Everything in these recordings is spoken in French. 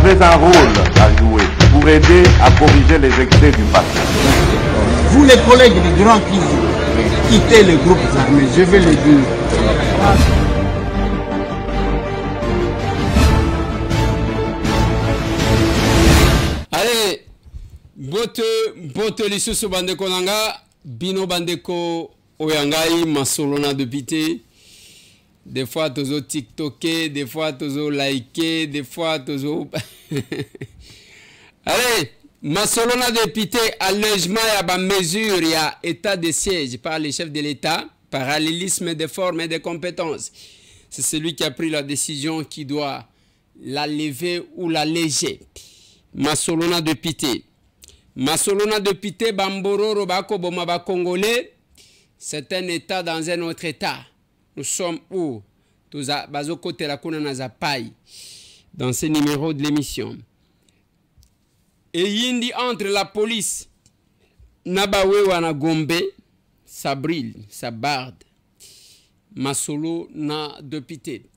avez un rôle à jouer pour aider à corriger les excès du passé. Vous les collègues des grands qui quittez les groupes armés, je vais le dire. Allez, bote lisusu bandeko nanga, bino bandeko oyangai masolona depuis. Des fois tozo tiktoker, des fois tozo liker, des fois tozo Allez, masolona député allègement ya ba mesure ya état de siège par les chefs de l'État, parallélisme des formes et des compétences. C'est celui qui a pris la décision qui doit la lever ou l'alléger. Masolona député. Masolona député bambororo bako boma ba congolais. C'est un état dans un autre état. Nous sommes où? Dans ce numéro de l'émission. Et yindi entre la police Nabawe wana Gombe, ça brille, ça barde. Masolo na député.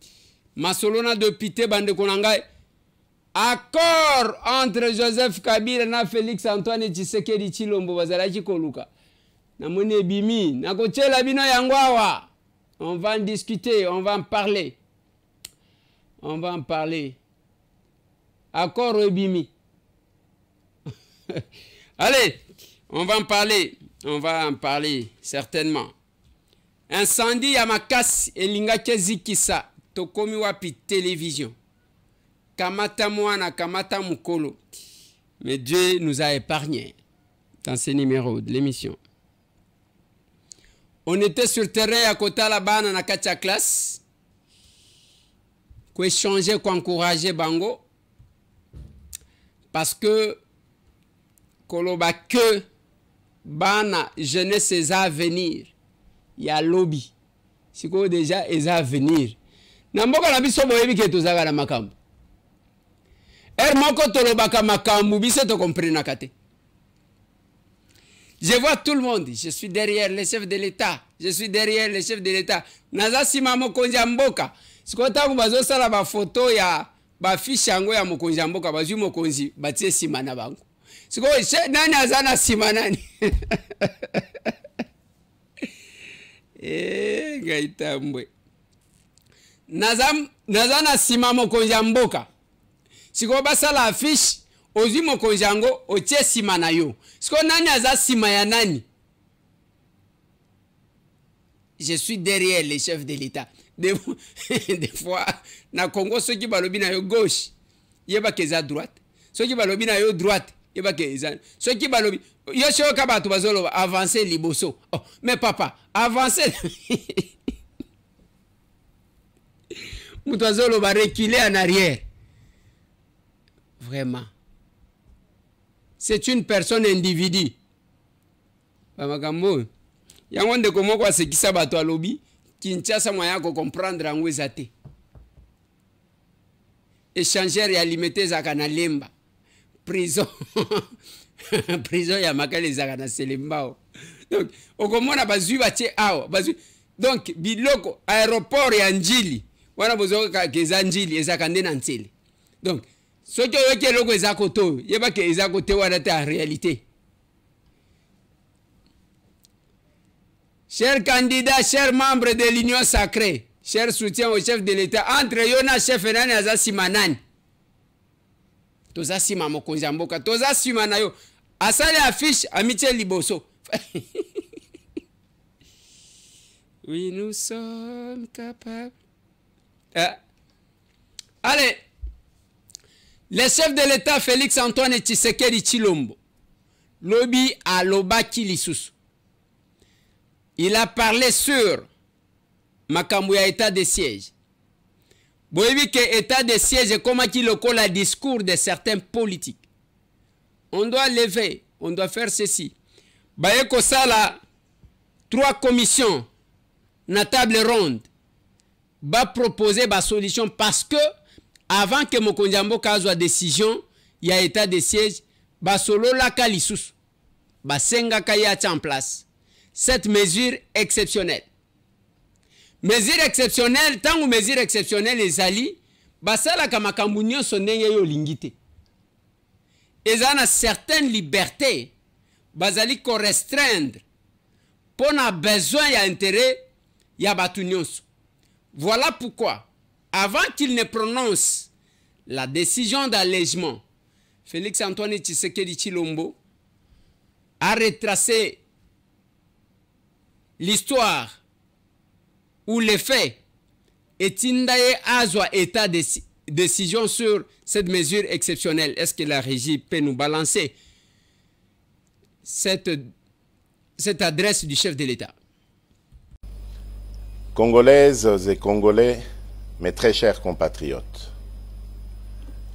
Masolo na député bande konangai. Accord entre Joseph Kabila na Félix Antoine Tshisekedi Tshilombo bazalaki koluka. Na mone bimi, na kochela bino yangwawa. On va en discuter, on va en parler. On va en parler. Accord Ebimi. Allez, on va en parler. On va en parler, certainement. Incendie à Makasi et Lingake Zikisa. Tokomi wapi télévision. Kamata Moana, Kamata Mukolo. Mais Dieu nous a épargnés dans ces numéros de l'émission. On était sur le terrain à côté de la banane à Katia classe. Pour échanger, pour encourager Bango. Parce que, Koloba que, Bana, jeunesse, est à venir. Il y a lobby. Si vous déjà, est à venir. Namboka na biso boyebi ke tozaka na makambo. Moko tolobaka makambo biso to comprendre kate. Je vois tout le monde. Je suis derrière les chefs de l'État. Je suis derrière les chefs de l'État. Nazasi mokonzi ya mboka. Sikota kubazo sala ba photo ya ba fiche yango ya mokonzi ya mboka bazwi mokonzi batie sima na bango. Siko nani azana sima nani? Gaitambwe. Nazana sima mokonzi ya mboka. Siko basala affiche ozi mokonzi yango otie sima na yo. Siko nani aza sima ya nani? Je suis derrière les chefs de l'État. Des fois, na Congo, ceux qui balobi na yo gauche, yeba keza droite. Ceux qui balobi na yo droite, yeba keza. Ceux qui balobi, yo show kabatu bazolo avancer liboso. Oh, mais papa, avancer. Moutazolo va reculer en arrière. Vraiment. C'est une personne individu. Bamakambo. Yangonde komo kwa sekisa bato alobi Kinshasa moya ko comprendre yango ezate. Échangeur ya limité zaka na lemba. Prison. Prison ya makale zaka na selembao. Donc okomona bazui batie awa, bazui. Donc biloko aéroport ya Njili. Wana bozoka keza Njili ezaka ndena ntele. Donc soki oyoke loko ezako to, yeba ke ezako te wana ta réalité. Chers candidats, chers membres de l'Union sacrée, chers soutiens au chef de l'État, entre Yona chef et Nani Azasima Nani. Tozasima mokonzi ya mboka, tozasima na yo. Asale affiche amitié liboso. Oui, nous sommes capables. Allez, le chef de l'État Félix Antoine Tshisekedi Tshilombo, lobby à Lobaki Lisusu. Il a parlé sur makambo ya état de siège. Boyebi que état de siège est comme qui le colle discours de certains politiques. On doit lever, on doit faire ceci. Bayeko sala 3 commissions na table ronde. Ba proposer ba solution parce que avant que mokonzi ya mboka azwa décision ya état de siège ba solo la kalisusu. Ba senga kaya en place. Cette mesure exceptionnelle. Mesure exceptionnelle, tant que mesure exceptionnelle est ali, basala kamakambu nyonso ndenge yo lingite. ils ont certaines libertés, bazali ko restreindre, pour na besoin et intérêt, ya batu nyonso. Voilà pourquoi, avant qu'il ne prononce la décision d'allègement, Félix Antoine Tshisekedi Tshilombo a retracé l'histoire ou les faits et Tindaye Azwa état de décision sur cette mesure exceptionnelle. Est-ce que la régie peut nous balancer cette adresse du chef de l'État? Congolaises et Congolais, mes très chers compatriotes,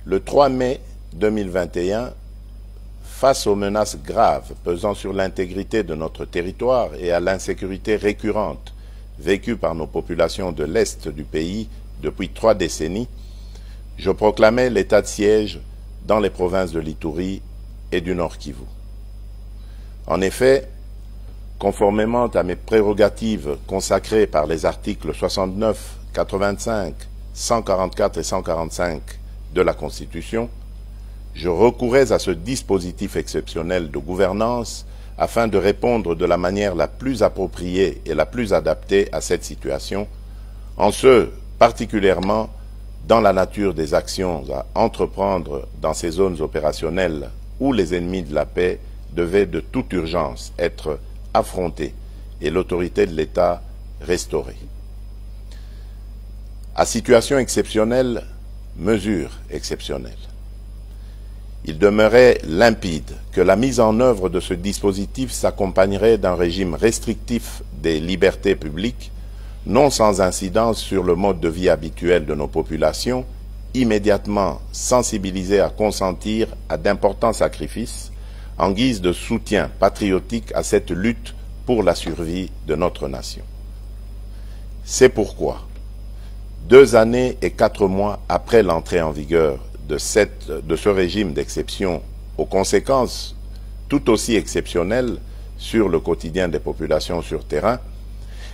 le 3 mai 2021, face aux menaces graves pesant sur l'intégrité de notre territoire et à l'insécurité récurrente vécue par nos populations de l'Est du pays depuis 3 décennies, je proclamais l'état de siège dans les provinces de l'Ituri et du Nord Kivu. En effet, conformément à mes prérogatives consacrées par les articles 69, 85, 144 et 145 de la Constitution, je recourais à ce dispositif exceptionnel de gouvernance afin de répondre de la manière la plus appropriée et la plus adaptée à cette situation, en ce particulièrement dans la nature des actions à entreprendre dans ces zones opérationnelles où les ennemis de la paix devaient de toute urgence être affrontés et l'autorité de l'État restaurée. À situation exceptionnelle, mesure exceptionnelle. Il demeurait limpide que la mise en œuvre de ce dispositif s'accompagnerait d'un régime restrictif des libertés publiques, non sans incidence sur le mode de vie habituel de nos populations, immédiatement sensibilisées à consentir à d'importants sacrifices en guise de soutien patriotique à cette lutte pour la survie de notre nation. C'est pourquoi, 2 années et 4 mois après l'entrée en vigueur de ce régime d'exception, aux conséquences tout aussi exceptionnelles sur le quotidien des populations sur terrain,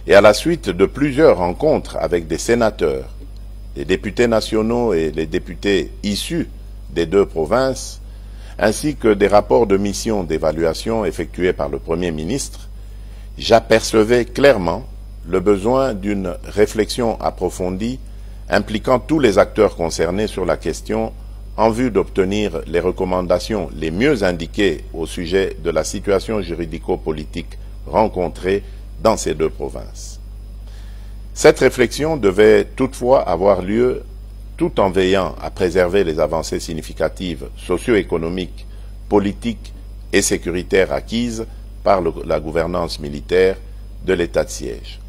et à la suite de plusieurs rencontres avec des sénateurs, les députés nationaux et les députés issus des 2 provinces, ainsi que des rapports de mission d'évaluation effectués par le Premier ministre, j'apercevais clairement le besoin d'une réflexion approfondie impliquant tous les acteurs concernés sur la question en vue d'obtenir les recommandations les mieux indiquées au sujet de la situation juridico-politique rencontrée dans ces 2 provinces. Cette réflexion devait toutefois avoir lieu tout en veillant à préserver les avancées significatives socio-économiques, politiques et sécuritaires acquises par la gouvernance militaire de l'état de siège.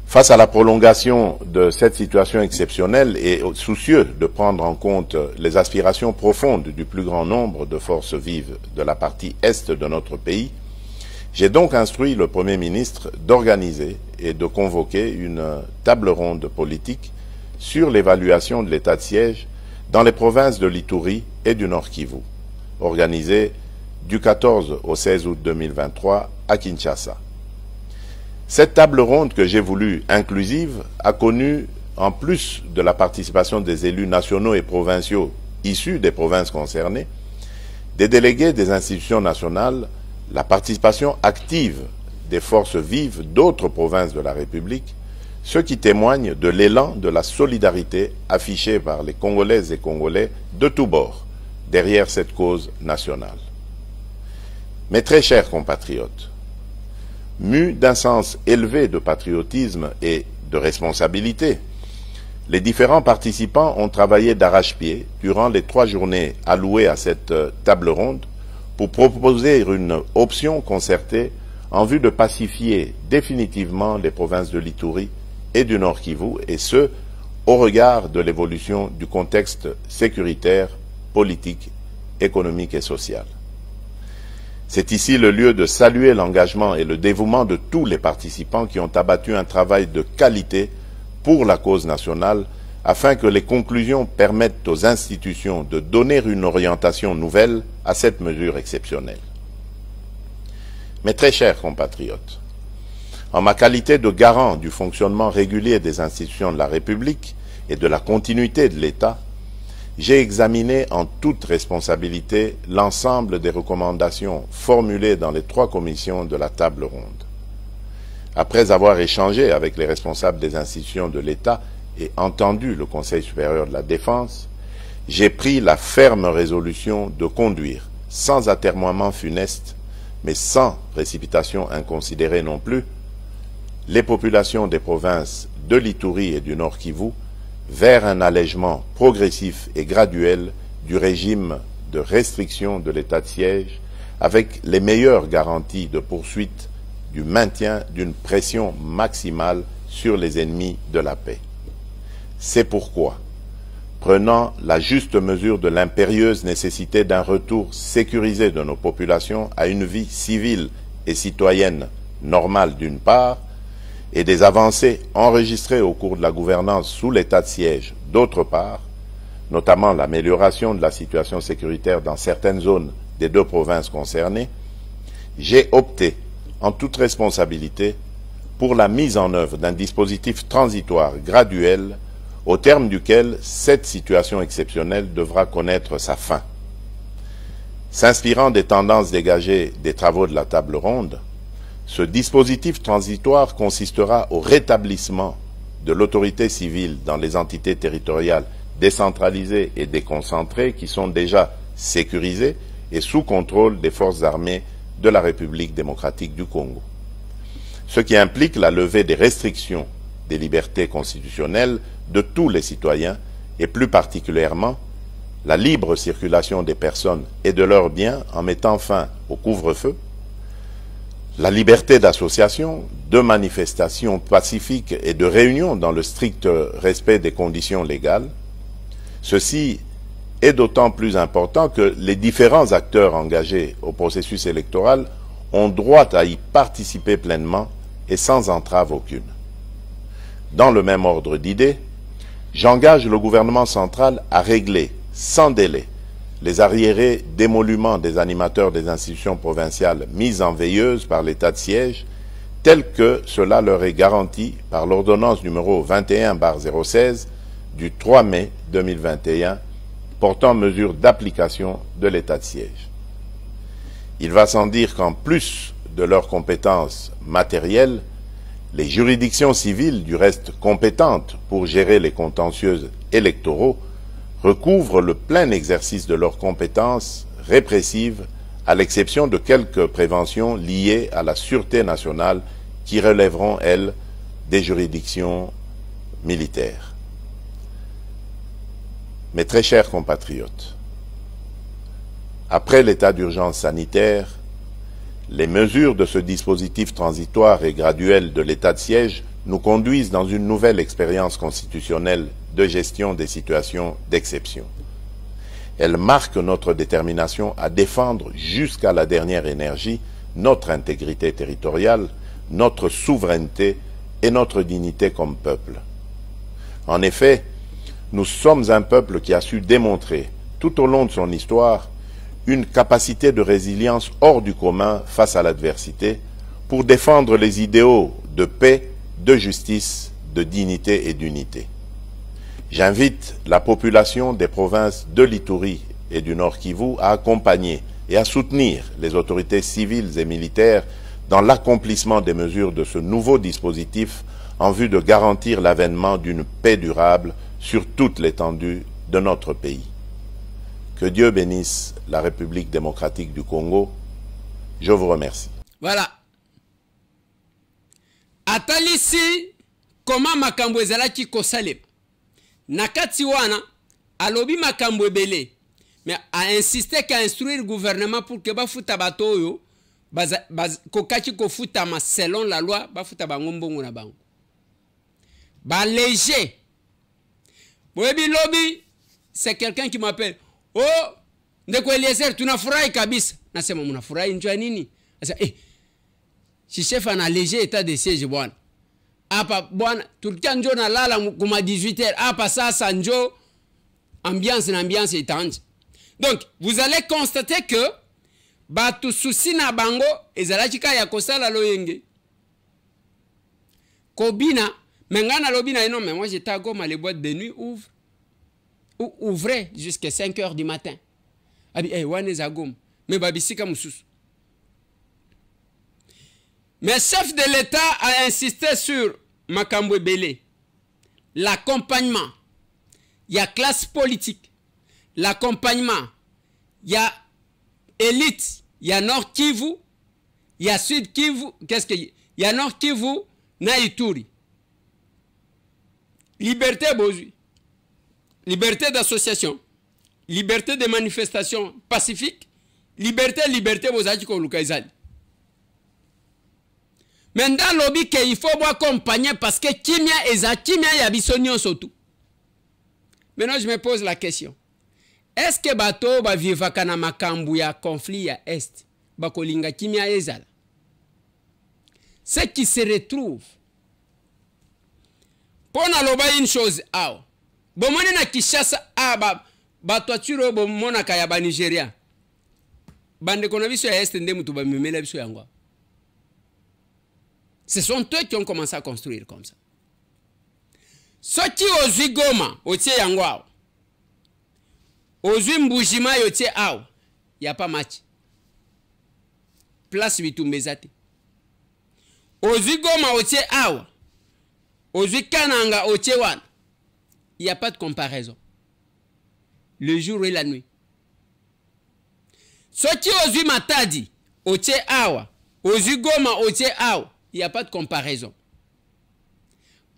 Face à la prolongation de cette situation exceptionnelle et soucieux de prendre en compte les aspirations profondes du plus grand nombre de forces vives de la partie est de notre pays, j'ai donc instruit le Premier ministre d'organiser et de convoquer une table ronde politique sur l'évaluation de l'état de siège dans les provinces de l'Ituri et du Nord Kivu, organisée du 14 au 16 août 2023 à Kinshasa. Cette table ronde que j'ai voulu inclusive a connu, en plus de la participation des élus nationaux et provinciaux issus des provinces concernées, des délégués des institutions nationales, la participation active des forces vives d'autres provinces de la République, ce qui témoigne de l'élan de la solidarité affichée par les Congolaises et Congolais de tous bords derrière cette cause nationale. Mes très chers compatriotes, mus d'un sens élevé de patriotisme et de responsabilité, les différents participants ont travaillé d'arrache-pied durant les 3 journées allouées à cette table ronde pour proposer une option concertée en vue de pacifier définitivement les provinces de l'Ituri et du Nord Kivu, et ce, au regard de l'évolution du contexte sécuritaire, politique, économique et social. C'est ici le lieu de saluer l'engagement et le dévouement de tous les participants qui ont abattu un travail de qualité pour la cause nationale afin que les conclusions permettent aux institutions de donner une orientation nouvelle à cette mesure exceptionnelle. Mes très chers compatriotes, en ma qualité de garant du fonctionnement régulier des institutions de la République et de la continuité de l'État, j'ai examiné en toute responsabilité l'ensemble des recommandations formulées dans les 3 commissions de la table ronde. Après avoir échangé avec les responsables des institutions de l'État et entendu le Conseil supérieur de la défense, j'ai pris la ferme résolution de conduire, sans atermoiement funeste, mais sans précipitation inconsidérée non plus, les populations des provinces de l'Ituri et du Nord Kivu vers un allègement progressif et graduel du régime de restriction de l'état de siège, avec les meilleures garanties de poursuite du maintien d'une pression maximale sur les ennemis de la paix. C'est pourquoi, prenant la juste mesure de l'impérieuse nécessité d'un retour sécurisé de nos populations à une vie civile et citoyenne normale d'une part, et des avancées enregistrées au cours de la gouvernance sous l'état de siège d'autre part, notamment l'amélioration de la situation sécuritaire dans certaines zones des 2 provinces concernées, j'ai opté, en toute responsabilité, pour la mise en œuvre d'un dispositif transitoire graduel au terme duquel cette situation exceptionnelle devra connaître sa fin. S'inspirant des tendances dégagées des travaux de la table ronde, ce dispositif transitoire consistera au rétablissement de l'autorité civile dans les entités territoriales décentralisées et déconcentrées qui sont déjà sécurisées et sous contrôle des forces armées de la République démocratique du Congo. Ce qui implique la levée des restrictions des libertés constitutionnelles de tous les citoyens et plus particulièrement la libre circulation des personnes et de leurs biens en mettant fin au couvre-feu, la liberté d'association, de manifestation pacifique et de réunion dans le strict respect des conditions légales. Ceci est d'autant plus important que les différents acteurs engagés au processus électoral ont droit à y participer pleinement et sans entrave aucune. Dans le même ordre d'idées, j'engage le gouvernement central à régler sans délai les arriérés d'émoluments des animateurs des institutions provinciales mises en veilleuse par l'état de siège, tel que cela leur est garanti par l'ordonnance numéro 21/016 du 3 mai 2021 portant mesures d'application de l'état de siège. Il va sans dire qu'en plus de leurs compétences matérielles, les juridictions civiles, du reste compétentes pour gérer les contentieux électoraux, recouvrent le plein exercice de leurs compétences répressives, à l'exception de quelques préventions liées à la sûreté nationale qui relèveront, elles, des juridictions militaires. Mes très chers compatriotes, après l'état d'urgence sanitaire, les mesures de ce dispositif transitoire et graduel de l'état de siège nous conduisent dans une nouvelle expérience constitutionnelle de gestion des situations d'exception. Elles marquent notre détermination à défendre jusqu'à la dernière énergie notre intégrité territoriale, notre souveraineté et notre dignité comme peuple. En effet, nous sommes un peuple qui a su démontrer, tout au long de son histoire, une capacité de résilience hors du commun face à l'adversité pour défendre les idéaux de paix, de justice, de dignité et d'unité. J'invite la population des provinces de l'Ituri et du Nord Kivu à accompagner et à soutenir les autorités civiles et militaires dans l'accomplissement des mesures de ce nouveau dispositif en vue de garantir l'avènement d'une paix durable sur toute l'étendue de notre pays. Que Dieu bénisse la République démocratique du Congo. Je vous remercie. Voilà. Atalisi comment makambo ezalaki kosalema. Nakati wana alobi makambo ebele. Mais a insisté qu'à instruire le gouvernement pour que bafuta batoyo kokaki kofutama selon la loi bafuta bango mbongo na bango. Ba léger. Boyebi lobi, c'est quelqu'un qui m'appelle. Oh, ndeko Eliezer tunafurahi kabisa. Nasema mnafurahi njoo nini? Sasa si chef ana léger état de siège bwana. Hapa bwana tulikia njoo na lala kuma 18h. Hapa sasa njoo ambiance étanche. Donc, vous allez constater que batu susi na bango ezalachika ya kosala loyenge. Kobina, mengana lobina non mais moi j'étais à Goma, les boîtes de nuit ouvrent. ouvrez jusqu'à 5 h du matin. Abi, wane zagom. Mais babisika mususu. Mais le chef de l'État a insisté sur Makambo Belé. L'accompagnement. Il y a classe politique. L'accompagnement. Il y a élite. Il y a Nord Kivu. Il y a Sud Kivu. Qu'est-ce qu'il y a? Il y a Nord Kivu, Naïtouri. Liberté Bozui. Liberté d'association. Liberté de manifestation pacifique. Liberté Bozaki Kolukaizali. Maintenant, lobby qu'il faut accompagner parce que Kimia y a bisogno surtout. Maintenant, je me pose la question. Est-ce que bato va vivre kana makambu ya conflit ya est bakolinga Kimia ezala? Ce qui se retrouve. Pour na une chose, bomoni na Kinshasa batoaturo bomona kaya ba Nigeria. Bande kona biso ya est nde mutu ba memela biso yango. Ce sont eux qui ont commencé à construire comme ça. Ceux qui osent Goma, otie yango. Osent Mbujima yotie aw. Il n'y a pas match. Place Bitumbezate. Osent Goma otie aw. Osent Kananga otie wan. Il n'y a pas de comparaison. Le jour et la nuit. Ceux qui osent Matadi otie awa. Osent Goma otie aw. Il n'y a pas de comparaison.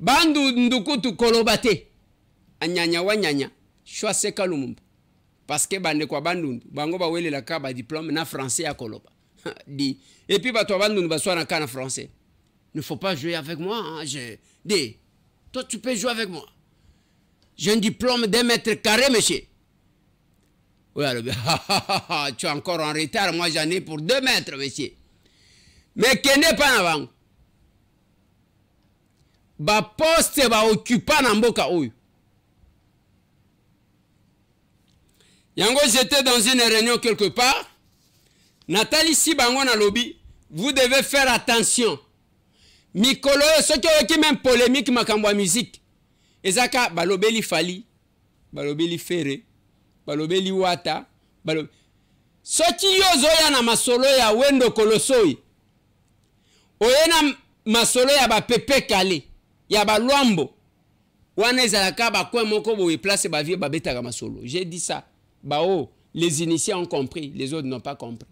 Bandu ndukutu kolobate. Anyanya wanyanya. Choise kalumumbu. Parce que bande kwa bandu. Bango ba wele la kaba diplôme na français à koloba. Di. Et puis ba to bandu ba soir na kana français. Ne faut pas jouer avec moi. Hein. Dis. Toi tu peux jouer avec moi. J'ai un diplôme d'1 mètre carré, monsieur. Oui, alors, tu es encore en retard. Moi j'en ai pour 2 mètres, monsieur. Mais qui n'est pas avant. Ba poste ba occupant na mboka oyo. Yango, j'étais dans une réunion quelque part. Nathalie Sibango na lobby, vous devez faire attention. Mikolo, ceux qui ont même polémique makambo ya musique. Ezaka balobeli Fali, balobeli Ferré, balobeli Wata, balobeli. Ceux qui yozoya na masolo ya Wendo Kolosoi. Oyena masolo ya ba Pepe Kale. Ya ba Luambo. Wane zalaka ba kwe moko bo place ba vie ba betaka masolo. J'ai dit ça. Bah oh, les initiés ont compris, les autres n'ont pas compris.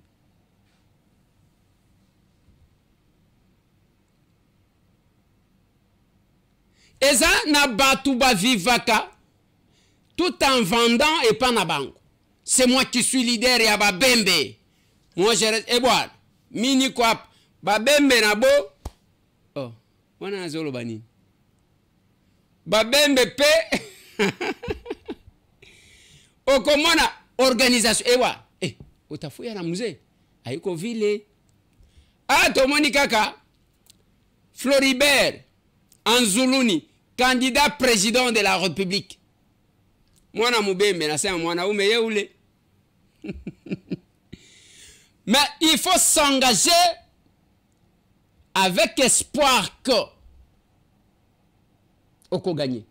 Eza na batu ba vivaka tout en vendant et pas na bango. C'est moi qui suis leader ya ba bembe. Moi je reste et voilà. Mini quoi ba bembe na bo. Oh, wana zolo bani. Babembe pe okomona organisation ewa otafuya na musée ayiko vile tomoni kaka Floribert Anzuluni candidat président de la République mwana mubembe na sema mwana ume yeule. Mais il faut s'engager avec espoir que Oko gagner.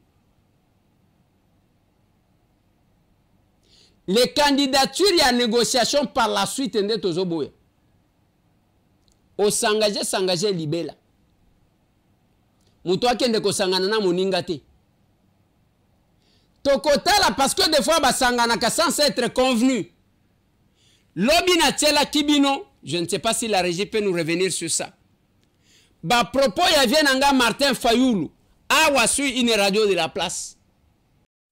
Les candidatures et la négociation par la suite n'est pas au s'engager libéla. Moutoua kende ko sangana na moningate. Tokotala parce que des fois ba sangana ka sans être convenu. Lobi na tiela kibino, je ne sais pas si la régie peut nous revenir sur ça. Ba propos ya vienanga Martin Fayoulou. Ah, sur une radio de la place.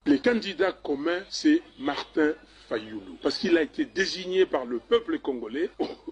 Le candidat commun, c'est Martin Fayoulou. Parce qu'il a été désigné par le peuple congolais.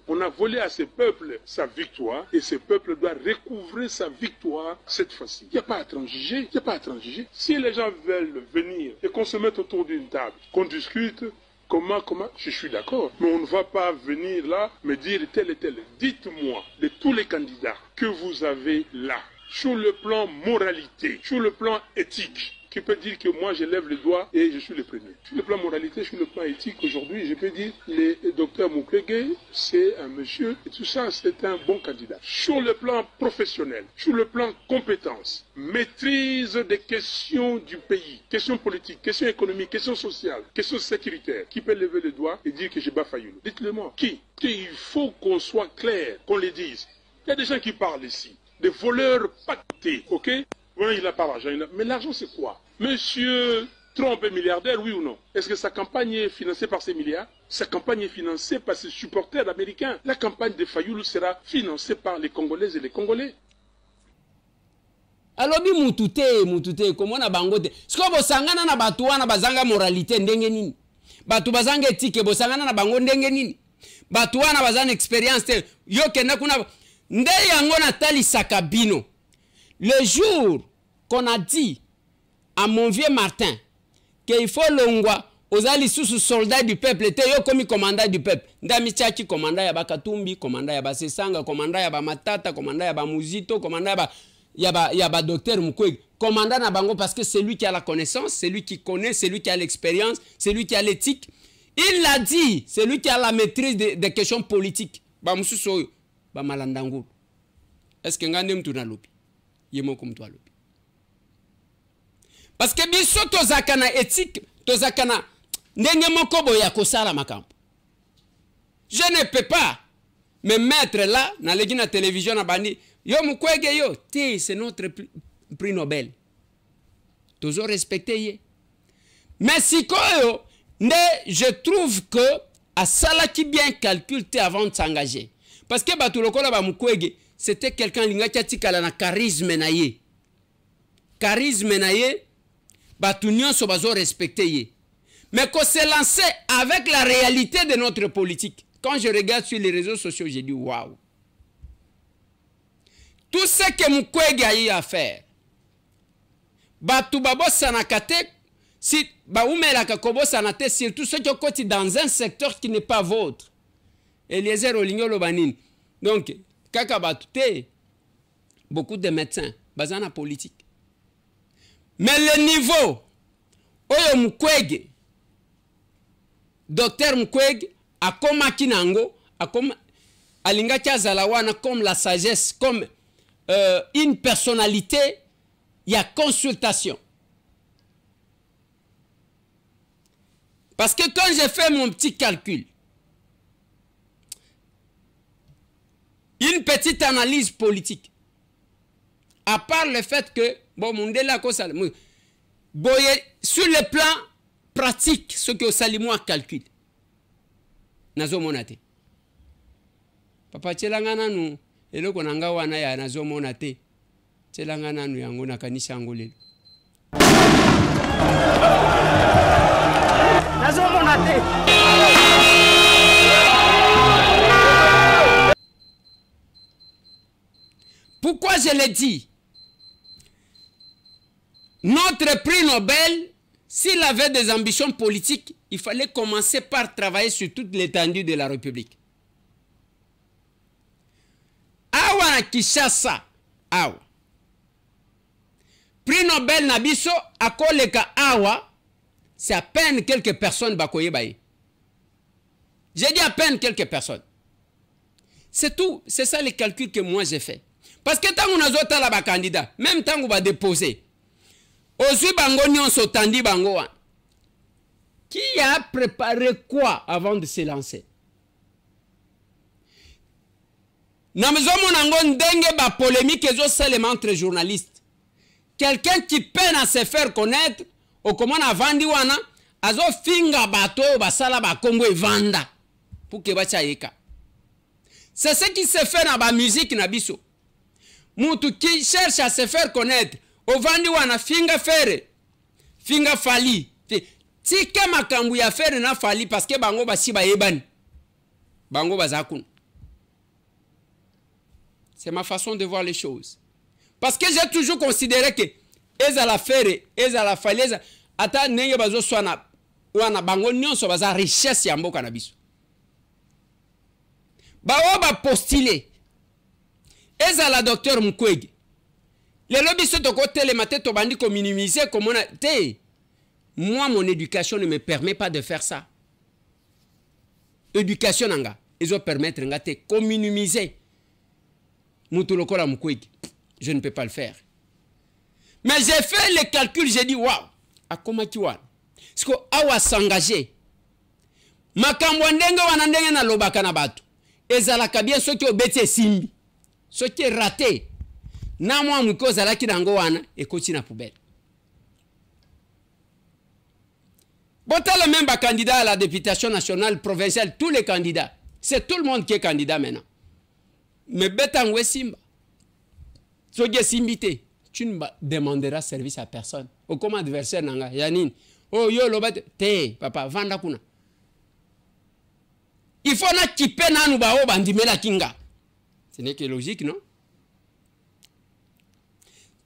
On a volé à ce peuple sa victoire. Et ce peuple doit recouvrer sa victoire cette fois-ci. Il n'y a pas à transiger. Il n'y a pas à transiger. Si les gens veulent venir et qu'on se mette autour d'une table, qu'on discute, comment, je suis d'accord. Mais on ne va pas venir là me dire tel et tel. Dites-moi de tous les candidats que vous avez là. Sur le plan moralité, sur le plan éthique, qui peut dire que moi je lève le doigt et je suis le premier. Sur le plan moralité, sur le plan éthique, aujourd'hui, je peux dire le docteur Mukwege, c'est un monsieur, et tout ça, c'est un bon candidat. Sur le plan professionnel, sur le plan compétence, maîtrise des questions du pays, questions politiques, questions économiques, questions sociales, questions sécuritaires, qui peut lever le doigt et dire que je bats Fayoulou? Dites-le moi. Qui? Il faut qu'on soit clair, qu'on le dise. Il y a des gens qui parlent ici, des voleurs pactés, ok? Oui, il n'a pas l'argent. Mais l'argent, c'est quoi? Monsieur Trump est milliardaire, oui ou non? Est-ce que sa campagne est financée par ces milliards? Sa campagne est financée par ses supporters américains. La campagne de Fayoulou sera financée par les Congolaises et les Congolais. Alobi mutute, comment na bangote? Sko bosangana na batu wana bazanga moralité ndenge nini? Batu bazanga éthique bosangana na bango ndenge nini? Batu wana bazana expérience te. Yo kenda kuna nde yango na tali sakabino. Le jour qu'on a dit à mon vieux Martin qu'il faut longwa aux alliés sous soldats du peuple, était yo comme commandant du peuple. Ndami Tchaki, commandant ya Bakatumbi, commandant ya Basesanga, commandant ya Matata, commandant ya Muzito, commandant ya docteur Mukwege. Commandant na bango parce que c'est lui qui a la connaissance, c'est lui qui connaît, c'est lui qui a l'expérience, c'est lui qui a l'éthique. Il l'a dit, c'est lui qui a la maîtrise des questions politiques. Ba mususo ba malandango. Est-ce que ngande mtu na lobi? Yemoko mtu alobi. Parce que biso tozakana éthique, tozakana ndenge moko boya kosala makambo. Je ne peux pas me mettre là na legi na télévision na bandi yo Mukwege yo, c'est notre prix Nobel. Tozo respecté ye. Mais si koyo je trouve que à sala qui bien calculé avant de s'engager. Parce que batulokola ba Mukwege, c'était quelqu'un qui tikala na charisme na ye. Charisme na ye, batunion so bazo respecté ye. Mais qu'on s'est lancé avec la réalité de notre politique. Quand je regarde sur les réseaux sociaux, j'ai dit waouh. Tout ce que Mukwege a eu à faire. Batu babo sanakate, si baoumela kakobo sanate, surtout ceux qui ont côté dans un secteur qui n'est pas vôtre. Eliezer Olingo Lobanine. Donc, kaka batute, beaucoup de médecins, bazana politique. Mais le niveau, oyo Mukwege, docteur Mukwege, a comme Akinango, a comme Alinga Zalawana, comme la sagesse, comme une personnalité, il y a consultation. Parce que quand j'ai fait mon petit calcul, une petite analyse politique, à part le fait que, bon, mon délai sur le plan pratique, ce que Salimo a calculé, nazo monate. Papa tchelangana nu, eloko nanga wana ya nazo monate, tchelangana nu yango na kanisa angolelo. Nazo monate. Pourquoi je l'ai dit? Notre prix Nobel, s'il avait des ambitions politiques, il fallait commencer par travailler sur toute l'étendue de la République. Awa na Kinshasa, awa. Prix Nobel Nabiso, akoleka awa, c'est à peine quelques personnes bakoye baye. J'ai dit à peine quelques personnes. C'est tout, c'est ça les calculs que moi j'ai fait. Parce que tant qu'on a zota là candidat, même tant qu'on va déposer, aussi bango nyonso tandi bango, qui a préparé quoi avant de se lancer? Namzomo nango ndenge ba polémique ezo seulement entre journalistes. Quelqu'un qui peine à se faire connaître, au comment a vendu wana, azo finga bato basala ba Congo et vanda pour que bacha yeka. C'est ce qui se fait dans la musique nabiso. Moutou qui cherche à se faire connaître, au vendu wana finga faire, finga fali. Tika makambu ya faire na fali parce que bango basi ba yeban. Bango bazakun. C'est ma façon de voir les choses. Parce que j'ai toujours considéré que ezala faire, ezala fali, ata nenge bazo swana wana bango nyonso baza richesse ya mboka na biso. Ba oba postuler ezala docteur Mukwege, Les lobbies sont au côté, les matins, tu bandit comme minimiser, comme on a. Moi, mon éducation ne me permet pas de faire ça. Éducation, nanga. Ils ont permettre de minimiser. Je ne peux pas le faire. Mais j'ai fait les calculs, j'ai dit, waouh, à comment tu vois? Parce que awa s'engager. Makambwandenga wanandenge na lobaka na batu. Ezalaka bien ceux qui obete simbi. Ceux qui raté. Na moi mwiko zalaki nango wana ekoti na poubelle. Botala même ba candidat à la députation nationale provinciale, tous les candidats. C'est tout le monde qui est candidat maintenant. Mais betangwe simba. Soge simbité. Tu ne demanderas service à personne. Au comme adversaire nanga yanine. Oh yo lobat te papa vanda kuna. Il faut na kipe nanu ba o bandimela kinga. Ce n'est que logique, non?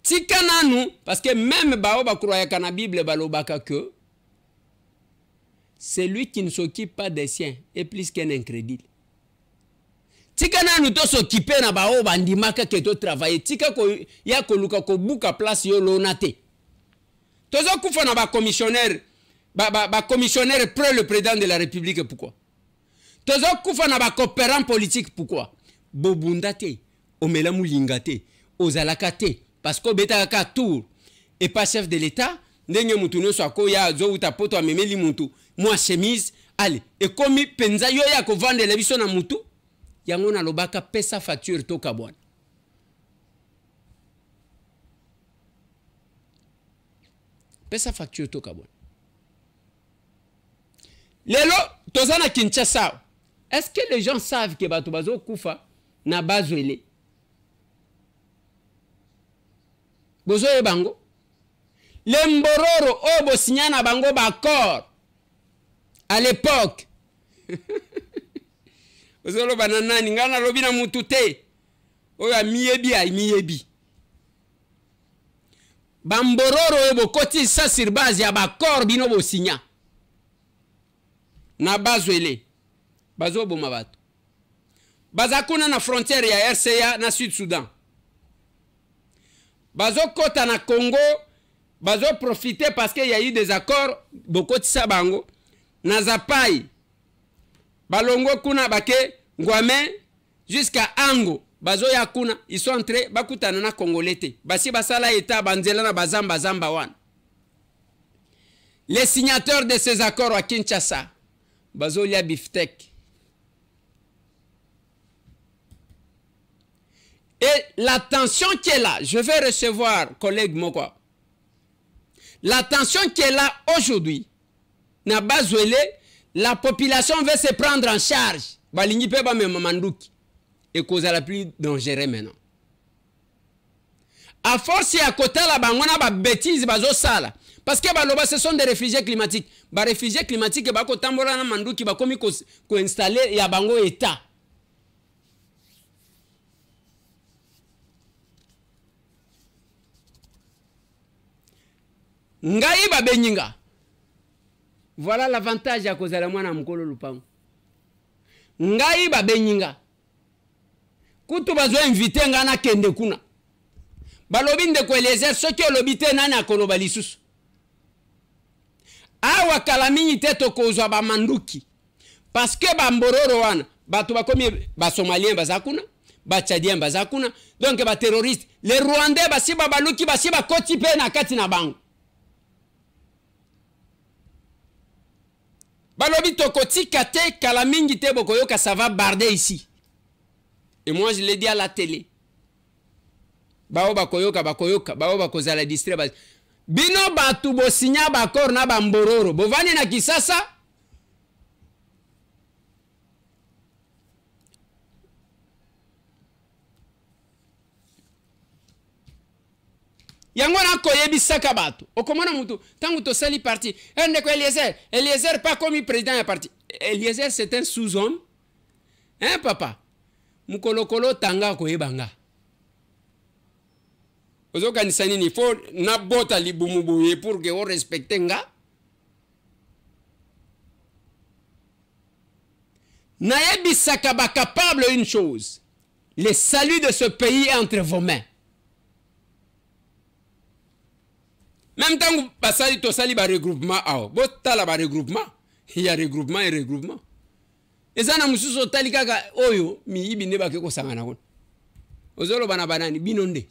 Tika nanu parce que même ba o ba croya kana Bible ba lobaka que celui qui ne s'occupe pas des siens est plus qu'un incrédule. Tika nanu to s'occuper na ba o bandimaka ke to travailler. Tika ko ya ko luka ko buka place yo lonate. Tozo kufa na ba commissionnaire ba commissionnaire près le président de la République pourquoi? Tozo kufa na ba coopérant politique pourquoi? Bobundate, omela mulingate, ozalakate parce que beta ka tour et pas chef de l'État, ndenge mutu no swako ya zo utapoto amemeli mutu, moi chemise, allez, et comme penza yo ya ko vendre la biso na mutu, yango na lobaka pesa facture toka bwana. Pesa facture toka bwana. Lelo tozana Kinshasa. Est-ce que les gens savent que bato bazo kufa na bazwele? Bozo e bango. Le mbororo obo signana bango bakor. À l'époque. Bozo lo banana ngana lobina mutute. Oya miyebi ay miyebi. Bambororo ebo koti sa sur base ya bakor bino bo signa. Na bazwele. Bazo boma bato. Bazakuna na frontière ya RCA na Sud Soudan. Bazo kota na Congo. Bazo profiter parce qu'il y a eu des accords. Bokoti sa bango. Na Zapai. Balongo kuna bake. Ngwame. Jusqu'à Ango. Bazo ya kuna. Ils sont entrés. Bakutana na Congolete. Basi basala eta banzela na bazamba zamba wan. Les signateurs de ces accords à Kinshasa. Bazo lia biftek. Et la tension qui est là, je vais recevoir, collègue Mokwa, la tension qui est là aujourd'hui, na bazwele, la population veut se prendre en charge. Balingi pe ba me mamanduki. Et cause la plus dangereuse maintenant. À force à côté la bangona ba bêtise bazo sala. Parce que baloba ce sont des réfugiés climatiques. Ba réfugiés climatiques ba ko tambola na manduki ba komi ko installer ya bango état. Ngai ba benyinga. Voilà l'avantage ya kozala mwana mkolo lupango. Ngai ba benyinga. Kutu bazo inviter ngana kende kuna. Balobi ndeko Eliezer soki olobite nani akoloba lisusu. Awa kalamini teto kozwa ba manduki. Parce que ba mbororo wana bato bakomi ba somalien bazakuna, ba tchadien bazakuna, donc ba terroriste, les rwandais basi ba baluki basi ba koti pe na kati na bango. Balobi tokoti kate kalamingi te bokoyoka ça va barder ici. Et moi je l'ai dit à la télé. Bao bakoyoka bao bakozala distrait basi. Bino batu bo sinya bakor na bambororo. Bovani na Kisasa. Yango na koyebi saka batu. Okomona mutu tangu to sali parti. Ende ko Eliezer pas comme président ya parti. Eliezer c'est un sous-homme. Hein papa? Mukolokolo tanga koyebanga. Ozokanisani ni faut na bota libumubuye pour que on respecte nga. Nayebi Sakaba capable une chose. Le salut de ce pays est entre vos mains. même temps basali to sali ba regroupement awo bo tala ba regroupement il y a regroupement et regroupement ezana mususu tali kaka oyo mi ibi ne ba ke ko sangana ko ozolo bana banani binonde.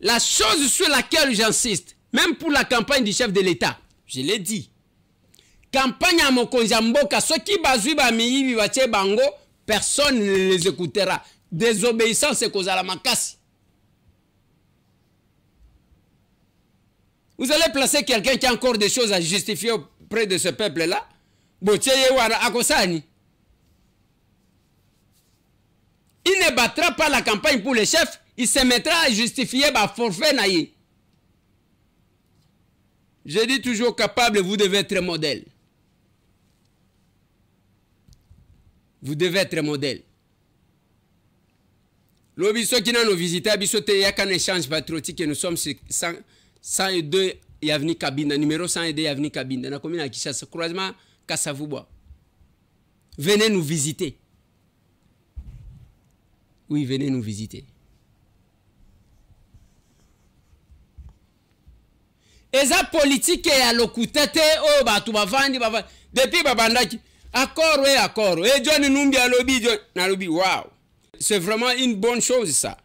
La chose sur laquelle j'insiste, même pour la campagne du chef de l'État, je l'ai dit. Campagne à Mokonjamboka, ceux qui bazouent bamiyi bache bango, personne ne les écoutera. Désobéissance c'est cause à la makasi. Vous allez placer quelqu'un qui a encore des choses à justifier auprès de ce peuple-là. Il ne battra pas la campagne pour les chefs. Il se mettra à justifier par forfait naïe. Je dis toujours capable, vous devez être modèle. Vous devez être modèle. L'obiso qui nous visité, il y a un échange patriotique et nous sommes 102 Yavni Kabinda, numéro 102 Yavni Kabinda, dans la commune à Kishasa, croisement Kassavouba. Venez nous visiter. Oui, venez nous visiter. Et ça politique et à l'okutete oh bah tu vas vendre depuis babandaki accord oui accord et John Numbi à lobby na lobby wow c'est vraiment une bonne chose ça.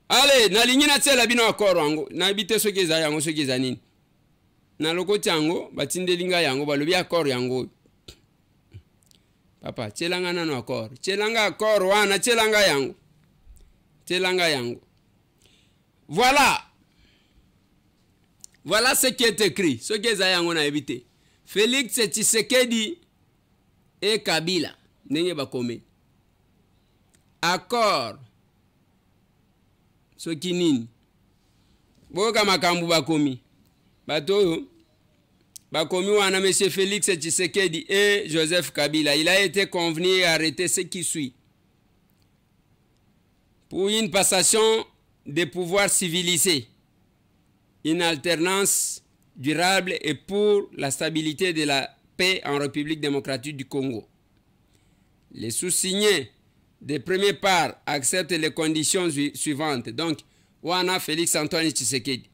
Allez na ligne na tsela bino accord wango na bite soki za yango soki za nini na lokoti yango batinde linga yango ba lobby accord yango papa tselanga nano accord tselanga accord wana tselanga yango voilà ce qui est écrit. Ce que Zayango a évité. Félix Tshisekedi et Kabila. N'est pas comme accord. Ce qui n'est pas makambu bakomi. Bato bakomi wana monsieur Félix Tshisekedi et Joseph Kabila. Il a été convenu et arrêté ce qui suit. Pour une passation des pouvoirs civilisés. Une alternance durable et pour la stabilité de la paix en République démocratique du Congo. Les sous-signés des premiers parts acceptent les conditions suivantes. Donc, Wana Félix Antoine Tshisekedi.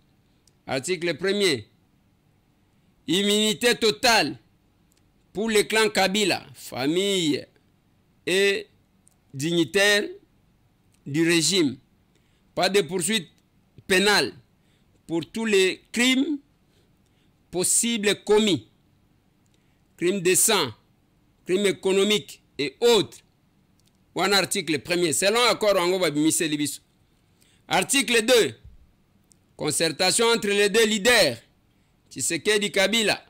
Article 1er. Immunité totale pour les clans Kabila, famille et dignitaires du régime. Pas de poursuite pénale pour tous les crimes possibles commis, crimes de sang, crimes économiques et autres. Un article 1er, selon l'accord Angoba Bimise Libiso. Article 2, concertation entre les deux leaders, Tshisekedi Kabila,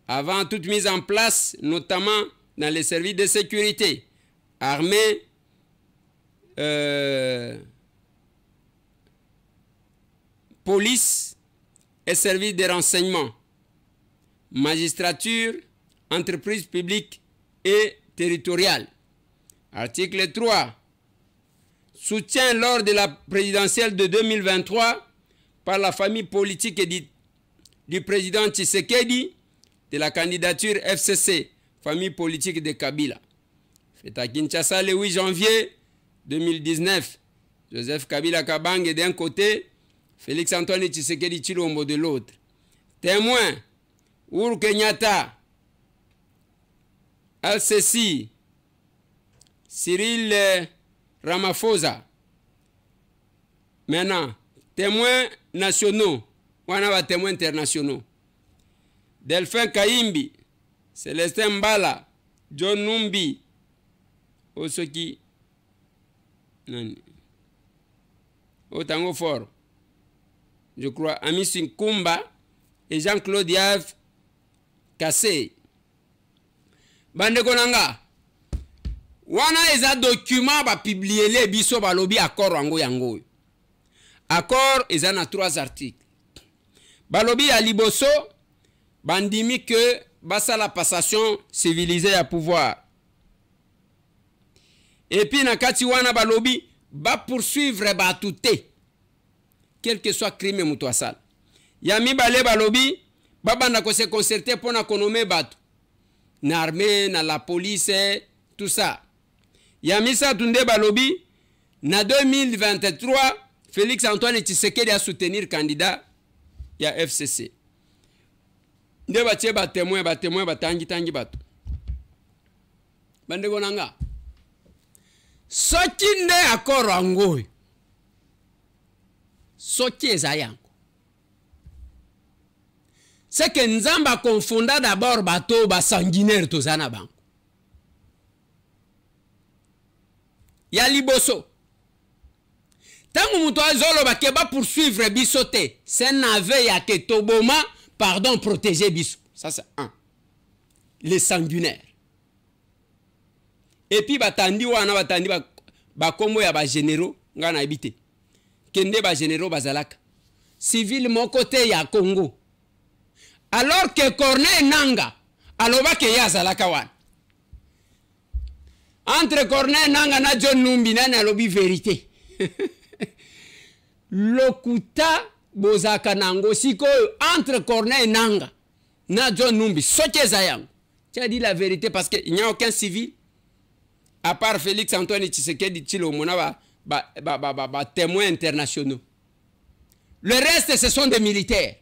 avant toute mise en place, notamment dans les services de sécurité, armée, police et services de renseignement, magistrature, entreprises publiques et territoriales. Article 3. Soutien lors de la présidentielle de 2023 par la famille politique du président Tshisekedi de la candidature FCC, famille politique de Kabila. Fait à Kinshasa le 8 janvier 2019. Joseph Kabila Kabange d'un côté, Félix Antoine Tshisekedi Tshilombo de l'autre. Témoin, Uhuru Kenyatta, Al-Sisi, Cyril Ramaphosa. Maintenant, témoins nationaux, on a des témoins internationaux. Delphin Kaimbi, Célestin Mbala, John Numbi, Osoki, Otango Fort. Je crois, Amis Nkumba et Jean-Claude Yave Kassé. Bande Konanga, wana eza document ba publier les biso ba lobi accord yango yango. Accord eza na 3 articles. Ba lobi à liboso bandimi que basa la passation civilisée à pouvoir. Et puis na kati wana ba lobi ba poursuivre ba touté. Quel que soit crime mutwasal. Yami balé ba lobi ba banda ko se concerter pour na konomé batu. L'armée, la police, tout ça. Yamisa tunde balobi, Na 2023, Félix Antoine Tshisekedi a soutenir candidat ya FCC. Nde batie ba témoin batangi bato. Bande gonanga. Soki nde akoro angoy. Soki ezayango. C'est que Nzamba confunda d'abord bateau ba sanguinaire tozana bango. Ya liboso. Tango muto azolo ba keba poursuivre biso te. C'est nave ya ke toboma pardon protéger biso. Ça c'est un. Les sanguinaires. Et puis batandi wana batandi ba kombo ya ba généraux ngana habité. Kende ba généraux bazalaka. Civil mon côté ya Congo. Alors que Corneille Nanga aloba ke ya zalaka wana. Entre Corneille Nanga na John Numbi nani alobi vérité. Lokuta bozaka nango siko entre Corneille Nanga na John Numbi soke zayang. Tu as dit la vérité parce qu'il n'y a aucun civil à part Félix Antoine Tshisekedi Tshilombo ba témoins internationaux. Le reste ce sont des militaires.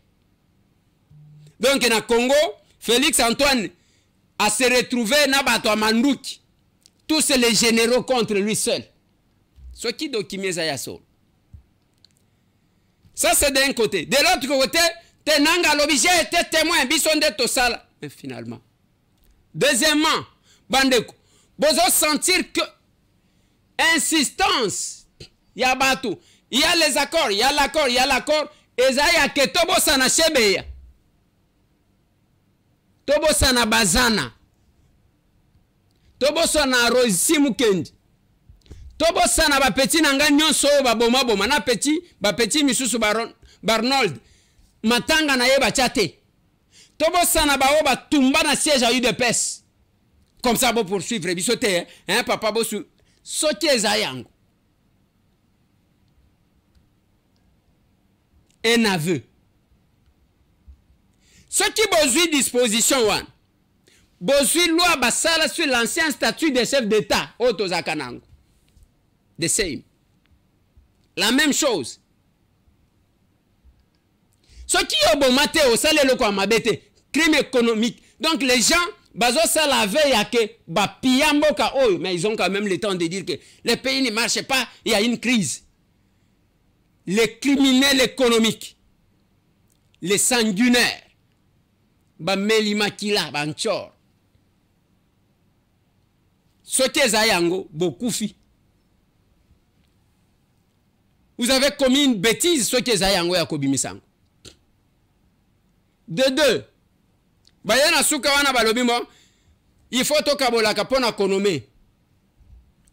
Donc na Congo, Félix Antoine a se retrouvé na bato Manduki. Tous les généraux contre lui seul. Ce qui documente ça yaso. Ça c'est d'un côté. De l'autre côté, tenanga l'objet était témoin bisonde tosala. Mais finalement. Deuxièmement, bandeko, bozo sentir que insistance ya bato, il y a les accords, il y a l'accord, et ça y a que tobo sana shebeya. Tobo sana bazana. Tobo sana Rosimu Kendi. Tobo sana ba petit nanga nyonso ba boma na petit ba petit misusu Barnold. Matanga na yeba chate. Tobo sana ba oba tumba na siège à UDPS. Comme ça bo poursuivre bisote hein papa bo su soke zayango. Un aveu. Ce qui besoin disposition one. Besoin loi basala sur l'ancien statut de chef d'État Otozakanango. The same. La même chose. Ce qui est bon maté au salaire le quoi mabete crime économique. Donc les gens bazo ça la veille à que ba piyamboka oh mais ils ont quand même le temps de dire que le pays ne marche pas, il y a une crise. Les criminels économiques, les sanguinaires, ba melimakila banchor. Ce qui est zayango beaucoup fi. Vous avez commis une bêtise, ce qui est zayango ya kobimisango. De deux, bayana suka wana balobimo, il faut tokabola kapona konome.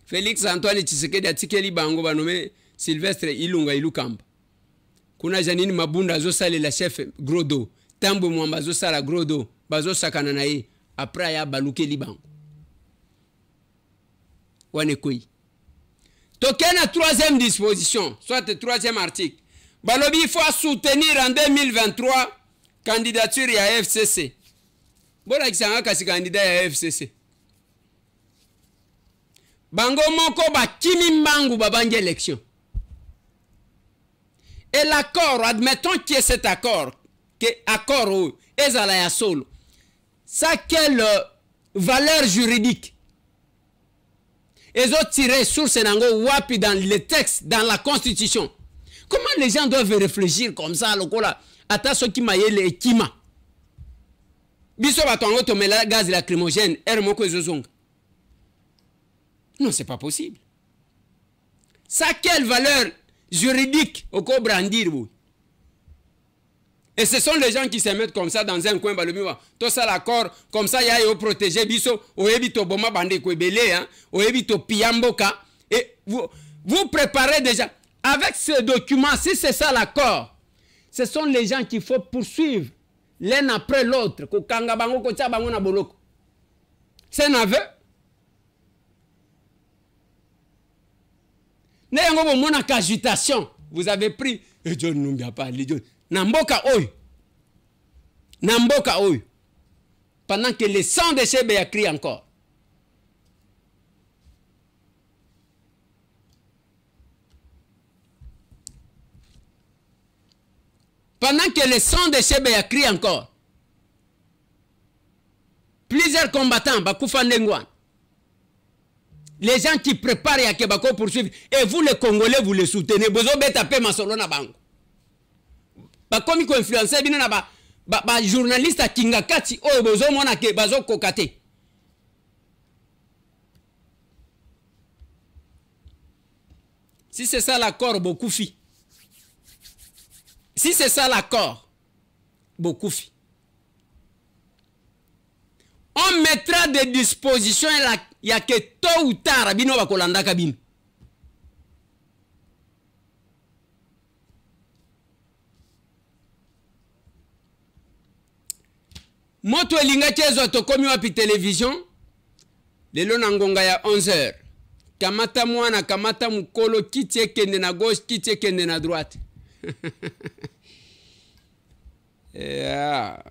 Félix Antoine Tshisekedi atikeli bango banome Sylvestre Ilunga Ilukamba. Kuna Janine Mabunda zo sale la chef Grodo, Tambo Mwamba zo sala Grodo, bazo sakana na ye, après ya balukeli bango. Wane koi. Tokena troisième disposition, soit le troisième article. Balobi il faut soutenir en 2023 candidature ya FCC. Bola kisanga kasi candidat ya FCC. Bango moko ba kimi mbangu babanje élection. Et l'accord, admettons qu'il y ait cet accord, que accord ezala ya solo. Ça quelle valeur juridique? Ils ont tiré sur Senango Wapi dans les textes, dans la constitution. Comment les gens doivent réfléchir comme ça, lokola, ata soki mayele ekima. Biso batongo tomela gaz lacrymogène, moko ezozonga. Non, c'est pas possible. Ça quelle valeur juridique au ko brandir vous? Et ce sont les gens qui se mettent comme ça dans un coin balomiwa. Tout ça l'accord comme ça ya yo protéger biso o ebito boma bande ko ebele hein, o ebito piyamboka et vous préparez déjà avec ce document si c'est ça l'accord. Ce sont les gens qu'il faut poursuivre l'un après l'autre ko kanga bango ko tia bango na boloko. C'est un aveu. N'ayant pas mon agitation, vous avez pris et John Numbi pas les John. Namboka oy. Namboka oy. Pendant que le sang de Chebe a crié encore. pendant que le sang de Chebeya crie encore. Plusieurs combattants, Bakoufa Ndengwan. Les gens qui préparent à Kebako poursuivre. Et vous, les Congolais, vous les soutenez. Vous avez tapé ma solo na bango. Comme il influencé, journaliste à Kingakati, oh, bozo mona ke bazo kokate. Si c'est ça l'accord, beaucoup fi. Si c'est ça l'accord, beaucoup fi. On mettra des dispositions, il y a que tôt ou tard, bino va kolanda kabine. Moto elinga chezo tokomi wapi télévision. Lelo na ngonga ya 11h. Kamata mwana, kamata mukolo, kiti kende na gauche, kiti kende na droite. Yeah.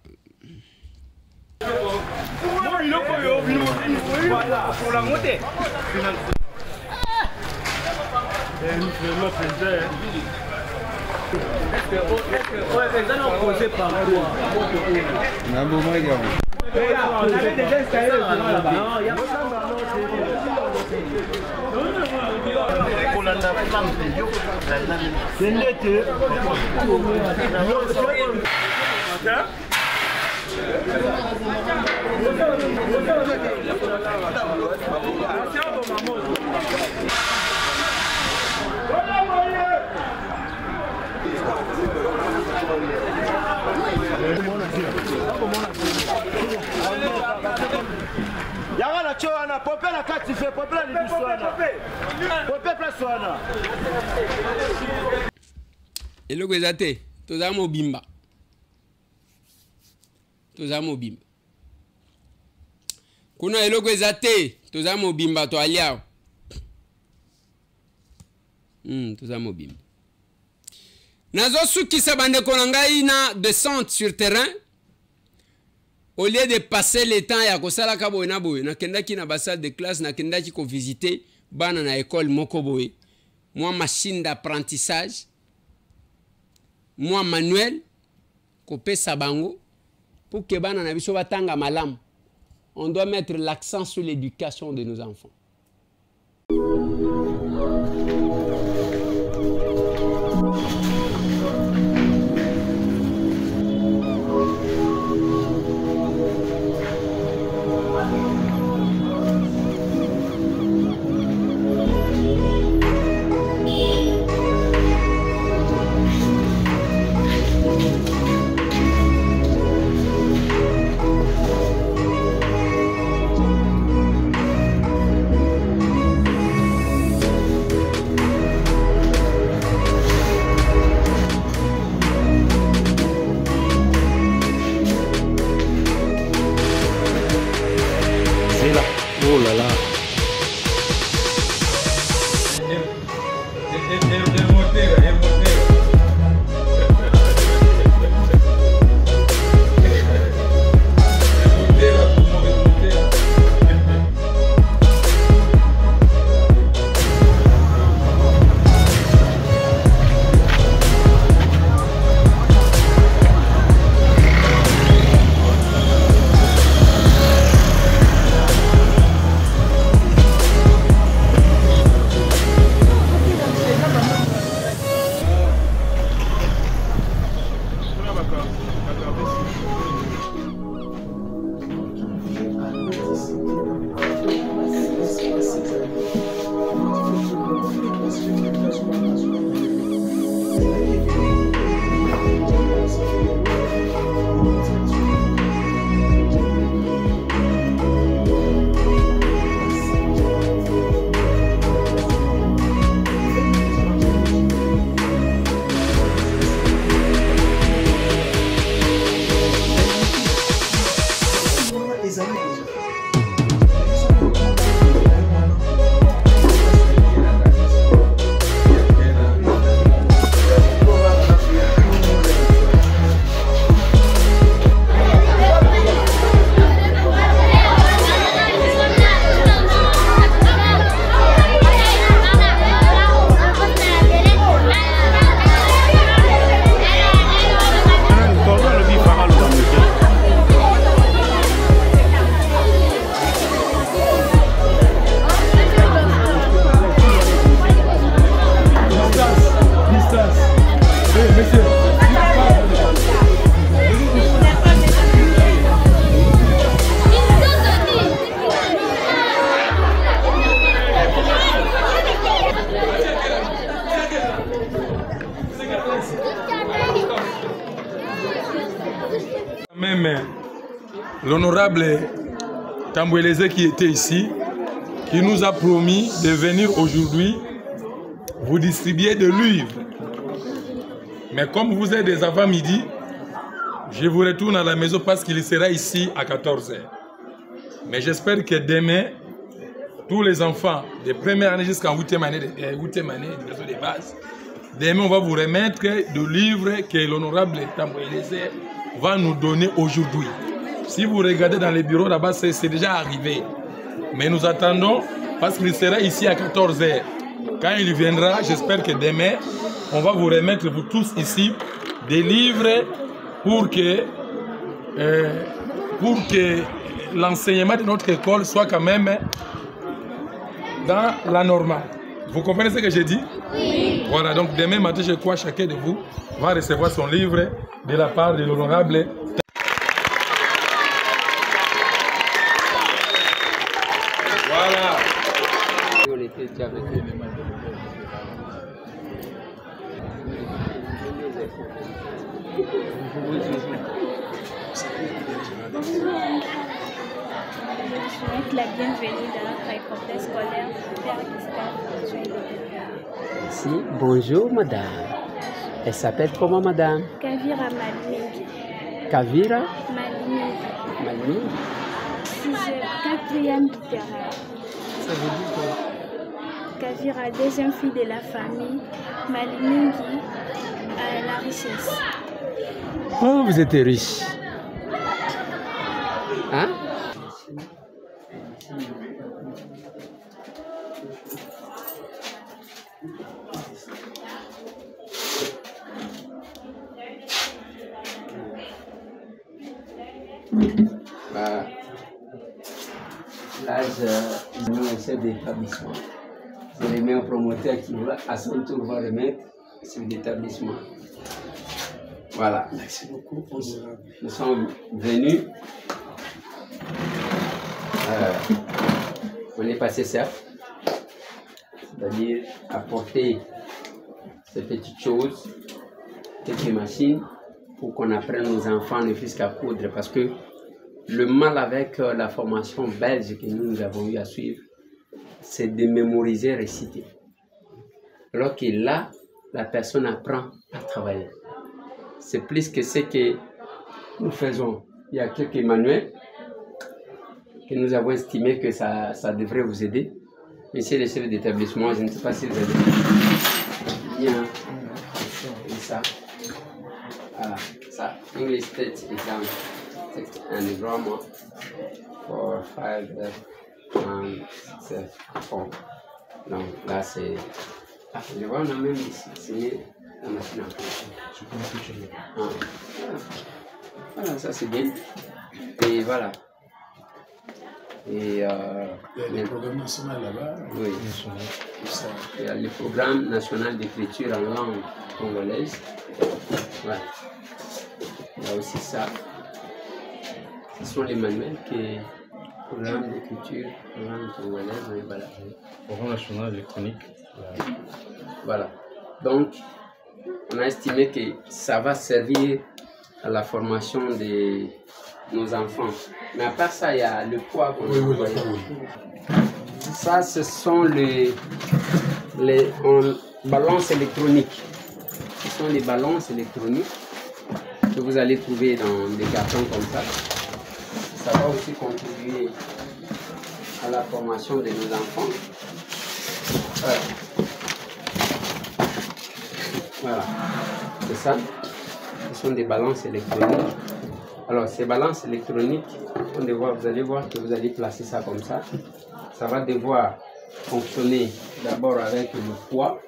Yagala choana popé la kati fait popé la libiswana popé plaswana eloko ezate toza mobimba kuna eloko ezate toza mobimba to aliao toza mobimba nazo sukisa bandeko na ngai na descente sur terrain. Au lieu de passer le temps ya kosala ka boye na boye, nakendaki na salle de classe, nakendaki ko visiter bana na école moko boye. Moi machine d'apprentissage, moi manuel ko pesa bango pour que bana na biso batanga malamu. On doit mettre l'accent sur l'éducation de nos enfants. Oh là là. l'honorable Tambouélezé qui était ici, qui nous a promis de venir aujourd'hui vous distribuer de livres. Mais comme vous êtes des avant-midi, je vous retourne à la maison parce qu'il sera ici à 14 h. Mais j'espère que demain, tous les enfants de première année jusqu'à 8e année du réseau de base, demain on va vous remettre de livres que l'honorable Tambouélezé va nous donner aujourd'hui. Si vous regardez dans les bureaux là-bas, c'est déjà arrivé. Mais nous attendons parce qu'il sera ici à 14 h. Quand il viendra, j'espère que demain, on va vous remettre vous tous ici des livres pour que l'enseignement de notre école soit quand même dans la normale. Vous comprenez ce que j'ai dit? Oui. Voilà, donc demain matin, je crois que chacun de vous va recevoir son livre de la part de l'honorable. Voilà. Je souhaite la bienvenue dans notre complexe scolaire Père Gustave. Si, bonjour madame. Elle s'appelle comment madame? Kavira Malmingi. Kavira Malmingi. Malmingi. 4e littéraire. Ça veut dire quoi? Kavira, deuxième fille de la famille. Malmingi à la richesse. Oh, vous êtes riche. Hein? Là, je mets un chef d'établissement. Je remets un promoteur qui va, à son tour va remettre sur l'établissement. Voilà. Merci beaucoup. Nous sommes venus. On est passé ça. C'est-à-dire apporter ces petites choses, quelques machines, pour qu'on apprenne aux enfants ne fût qu'à coudre. Parce que le mal avec la formation belge que nous avons eu à suivre, c'est de mémoriser, réciter. Alors que là, la personne apprend à travailler. C'est plus que ce que nous faisons. Il y a quelques manuels que nous avons estimé que ça devrait vous aider. Monsieur le chef d'établissement, je ne sais pas si vous avez bien ça. Voilà, ça. English State Exam and Grammar for 5 and 6 4. Donc là, c'est... Ah, je vois, on a même signé la machine à coudre. Voilà, ça c'est bien. Et voilà. Et il y a le programme national là-bas. Oui. Il y a le programme national d'écriture en langue congolaise. Voilà. Il y a aussi ça. Ce sont les manuels que programme d'écriture en langue congolaise. Voilà. Programme national électronique. Voilà. Donc, on a estimé que ça va servir à la formation de nos enfants. Mais à part ça, il y a le poids qu'on voit. Ça, ce sont les balances électroniques. Ce sont les balances électroniques que vous allez trouver dans des cartons comme ça. Ça va aussi contribuer à la formation de nos enfants. Voilà, c'est ça. Ce sont des balances électroniques. Alors, ces balances électroniques, vous allez voir que vous allez placer ça comme ça. Ça va devoir fonctionner d'abord avec le poids.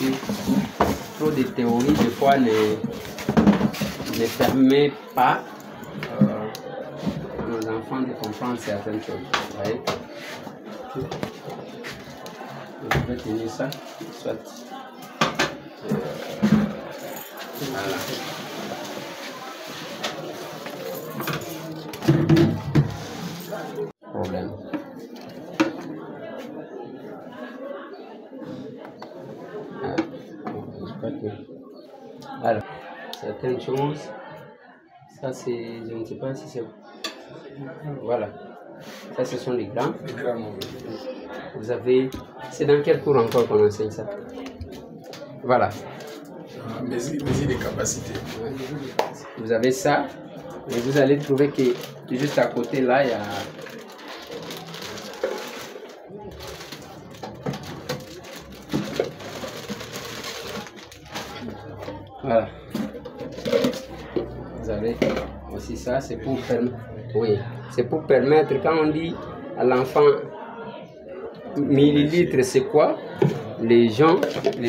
Et trop de théorie, des fois, ne permet pas à nos enfants de comprendre certaines choses. Vous voyez? Je vais tenir ça, soit. Voilà. Problème. Alors, certaines choses, ça c'est, je ne sais pas si c'est Voilà. Ça, ce sont les grammes. Vous avez... C'est dans quel cours encore qu'on enseigne ça? Voilà. Mesure des capacités. Vous avez ça. Et vous allez trouver que juste à côté, là, il y a... Voilà. Vous avez aussi ça, c'est pour permettre... Oui, c'est pour permettre, quand on dit à l'enfant millilitres, c'est quoi? Les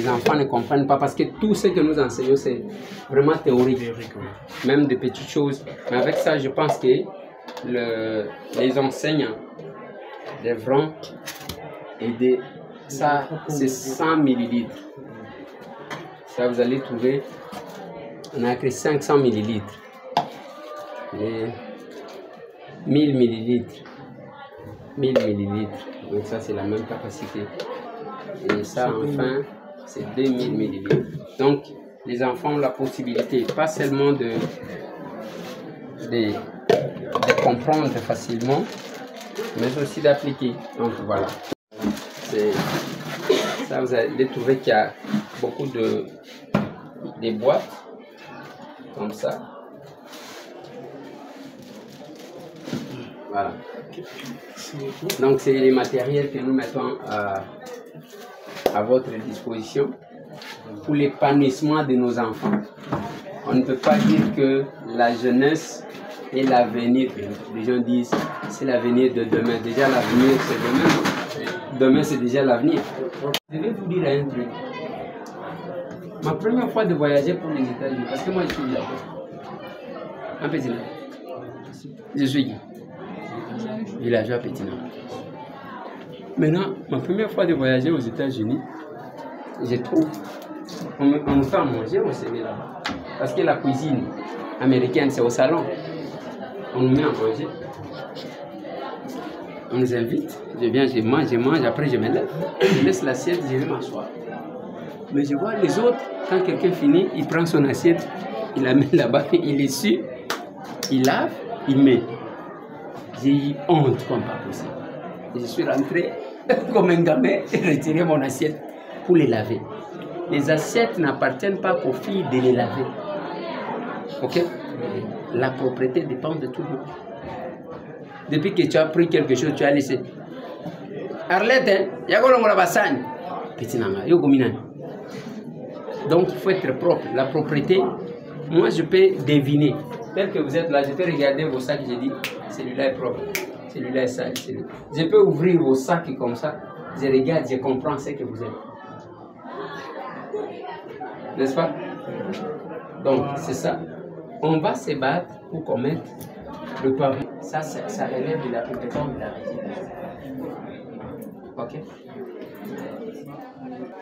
enfants ne comprennent pas parce que tout ce que nous enseignons, c'est vraiment théorique. Même des petites choses. Mais avec ça, je pense que les enseignants devront aider. Ça, c'est 100 millilitres. Ça, vous allez trouver, on a écrit 500 millilitres. Et 1000 millilitres. 1000 millilitres. Donc ça, c'est la même capacité. Et ça, enfin, c'est 2000 millilitres. Donc, les enfants ont la possibilité, pas seulement de comprendre facilement, mais aussi d'appliquer. Donc, voilà. Ça, vous allez trouver qu'il y a beaucoup des boîtes, comme ça. Voilà. Donc, c'est les matériels que nous mettons à votre disposition pour l'épanouissement de nos enfants. On ne peut pas dire que la jeunesse est l'avenir. Les gens disent c'est l'avenir de demain. Déjà l'avenir c'est demain. Demain c'est déjà l'avenir. Je vais vous dire un truc. Ma première fois de voyager pour les États-Unis, parce que moi je suis villageois. Un petit nom. Je suis villageois Pétina. Maintenant, ma première fois de voyager aux États-Unis, je trouve, on nous fait à manger au CV là-bas. Parce que la cuisine américaine, c'est au salon. On nous met à manger. On nous invite. Je viens, je mange, après je me lève. Je laisse l'assiette, je vais m'asseoir. Mais je vois les autres, quand quelqu'un finit, il prend son assiette, il la met là-bas, il essuie, il lave, il met. J'ai eu honte comme pas possible. Je suis rentré comme un gamin et retiré mon assiette pour les laver. Les assiettes n'appartiennent pas aux filles de les laver. Ok? La propriété dépend de tout le monde. Depuis que tu as pris quelque chose, tu as laissé. Arlette, il y a quoi la bassagne? Petit nanga, yo gominane. Donc il faut être propre. La propriété, moi je peux deviner. Tel que vous êtes là, je peux regarder vos sacs et je dis, celui-là est propre. Celui-là est sale. Je peux ouvrir vos sacs comme ça. Je regarde, je comprends ce que vous êtes. N'est-ce pas? Donc, c'est ça. On va se battre pour commettre le pavé. Ça relève de la compétence de la région. Ok?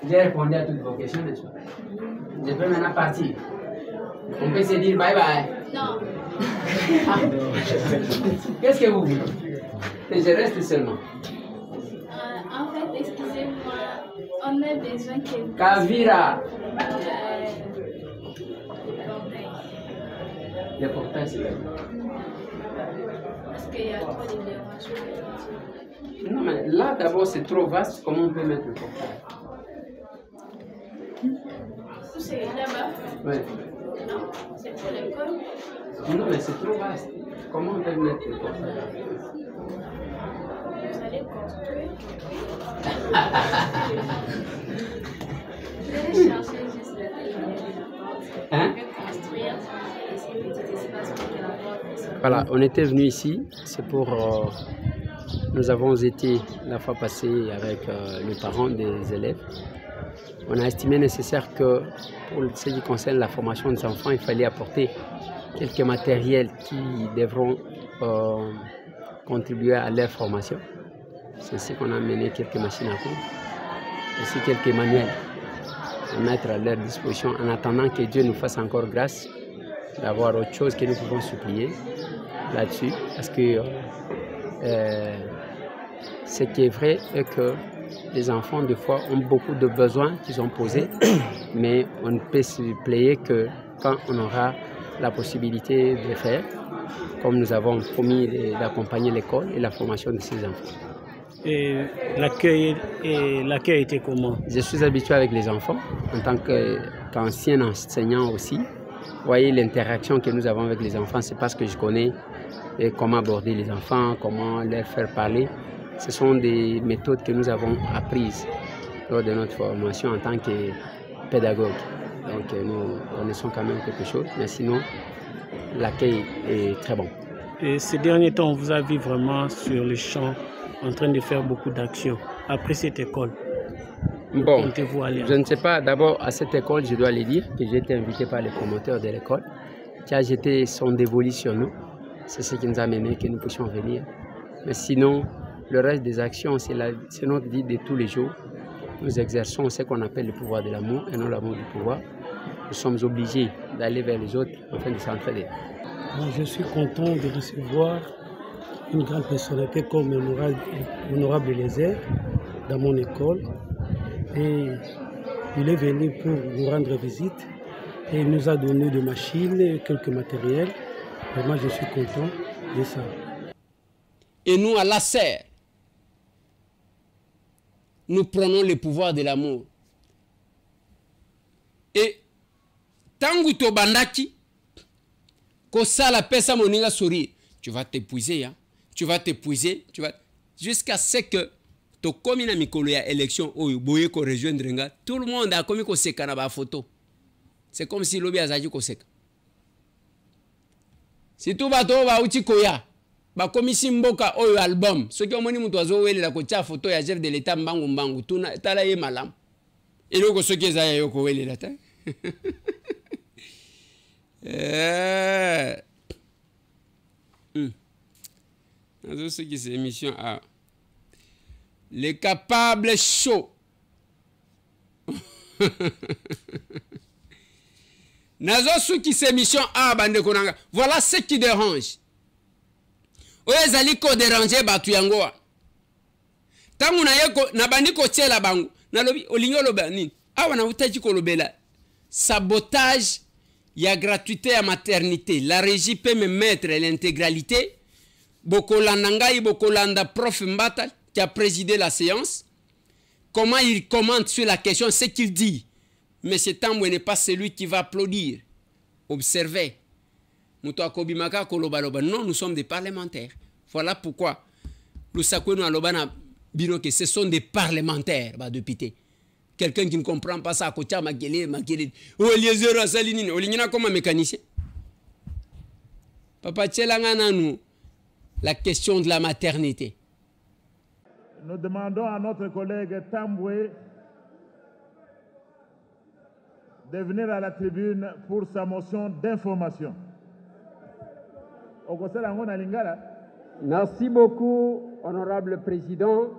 J'ai répondu à toutes vos questions, n'est-ce pas? Je peux maintenant partir. On peut se dire bye bye. Non. Ah. Qu'est-ce que vous voulez? Et je reste seulement. En fait, excusez-moi, on a besoin que vous... Kavira. Le portail, c'est là. Parce qu'il y a trop de dérangements. Non, mais là, d'abord, c'est trop vaste. Comment on peut mettre le portail? C'est là-bas? Oui. Non, c'est pour l'école. Non, mais c'est trop vaste. Comment on peut mettre le portail? Vous allez construire. Vous allez chercher juste la télé. Hein? Construire ces petits espaces pour que la porte. Voilà, on était venu ici, c'est pour... nous avons été la fois passée avec les parents des élèves. On a estimé nécessaire que pour ce qui concerne la formation des enfants, il fallait apporter quelques matériels qui devront contribuer à leur formation. C'est ainsi qu'on a amené quelques machines à coudre, ainsi quelques manuels à mettre à leur disposition en attendant que Dieu nous fasse encore grâce d'avoir autre chose que nous pouvons supplier là-dessus. Parce que ce qui est vrai est que les enfants, des fois, ont beaucoup de besoins qu'ils ont posés, mais on ne peut se plaire que quand on aura la possibilité de le faire, comme nous avons promis d'accompagner l'école et la formation de ces enfants. Et l'accueil était comment? Je suis habitué avec les enfants en tant qu'ancien enseignant aussi. Vous voyez l'interaction que nous avons avec les enfants, c'est parce que je connais comment aborder les enfants, comment leur faire parler. Ce sont des méthodes que nous avons apprises lors de notre formation en tant que pédagogue. Donc nous connaissons quand même quelque chose, mais sinon l'accueil est très bon. Et ces derniers temps, on vous a vu vraiment sur le champ en train de faire beaucoup d'actions après cette école. Bon, je ne sais pas, d'abord à cette école, je dois le dire, que j'ai été invité par les promoteurs de l'école, qui a jeté son dévolu sur nous. C'est ce qui nous a mené que nous puissions venir. Mais sinon, le reste des actions, c'est notre vie de tous les jours. Nous exerçons ce qu'on appelle le pouvoir de l'amour et non l'amour du pouvoir. Nous sommes obligés d'aller vers les autres afin de s'entraider. Je suis content de recevoir une grande personnalité comme l'honorable Lézère dans mon école. Et il est venu pour nous rendre visite et il nous a donné des machines et quelques matériels. Vraiment, je suis content de ça. Et nous, à l'ASER, nous prenons le pouvoir de l'amour. Et tangu to bandaki, ko sala pesa moninga sourire, tu vas t'épuiser, hein? Tu vas t'épuiser, jusqu'à ce que to komi na mikolo ya élection oyo boye ko rejoindre nga, tout le monde a komi ko seka na ba photo. C'est comme si lobi azaji ko seka. Si tout bato ba uti koya, ba komi simboka oyo album, ce qui omoni mutu azo welela ko tia photo ya chef de l'état mbangu mbangu, tuna tala ye malam. Eloko ce qui ezaya yo ko welela ta. Dans ce qui c'est émission A. Les capables chauds. Nazo ce qui c'est émission A bande konanga. Voilà ce qui dérange. Oyezali ko déranger batu yangoa. Tangu na yeko na bandi ko tiela bangu. Na lobi olinyo loba nini? Awa na utaji ko lobela. Sabotage. Il y a gratuité à maternité. La régie peut me mettre l'intégralité. Bokolanangai, Bokolanda, prof Mbata, qui a présidé la séance. Comment il commente sur la question, ce qu'il dit. Mais ce Tambwe n'est pas celui qui va applaudir. Observez. Non, nous sommes des parlementaires. Voilà pourquoi. Nous savons que ce sont des parlementaires, députés. Quelqu'un qui ne comprend pas ça, comme un mécanicien. Papa nous la question de la maternité. Nous demandons à notre collègue Tambwe de venir à la tribune pour sa motion d'information. Merci beaucoup, honorable président.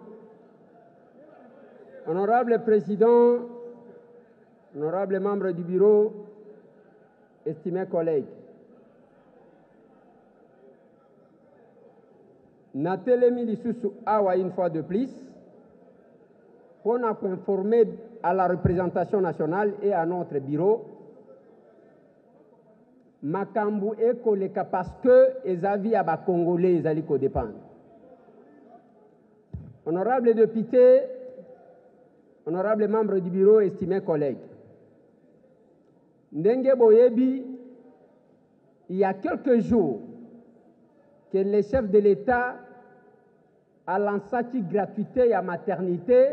Honorable président, honorable membre du bureau, estimés collègues. Natelemi lisusu awa une fois de plus pour informer à la représentation nationale et à notre bureau makambu ekoleka parce que ezavi aba congolais ezali ko dépendre. Honorable député, honorable membre du bureau, estimés collègues. Ndenge boyebi, il y a quelques jours que le chef de l'État a lancé une gratuité à maternité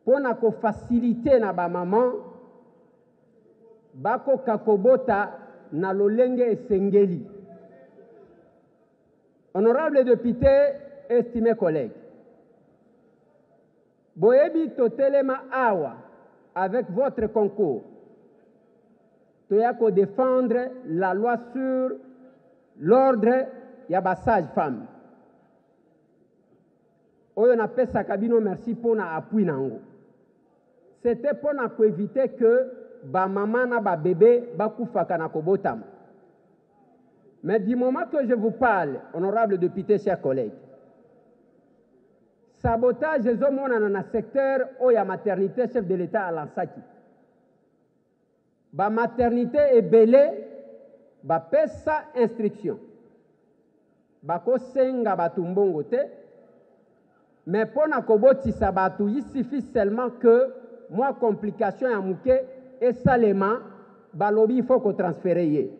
pour faciliter na ba maman bako kakobota na lolenge esengeli. Honorable député, estimés collègues, boyebi totelema awa avec votre concours toyako défendre la loi sur l'ordre ya ba sage-femme. Oyo na pesa kabino merci pour na appui nango. C'était pour éviter que ba maman na ba bébé ba kufaka na kobotama. Mais du moment que je vous parle, honorable député, chers collègues, sabotage ezomona na secteur oya maternité chef de l'État à lansaki. Ba maternité ebele ba pesa instruction. bakosenga batu mbongo te, mais pona kobotisa batu, il suffit seulement que moi complication ya muke et salema balobi il faut ko transférer.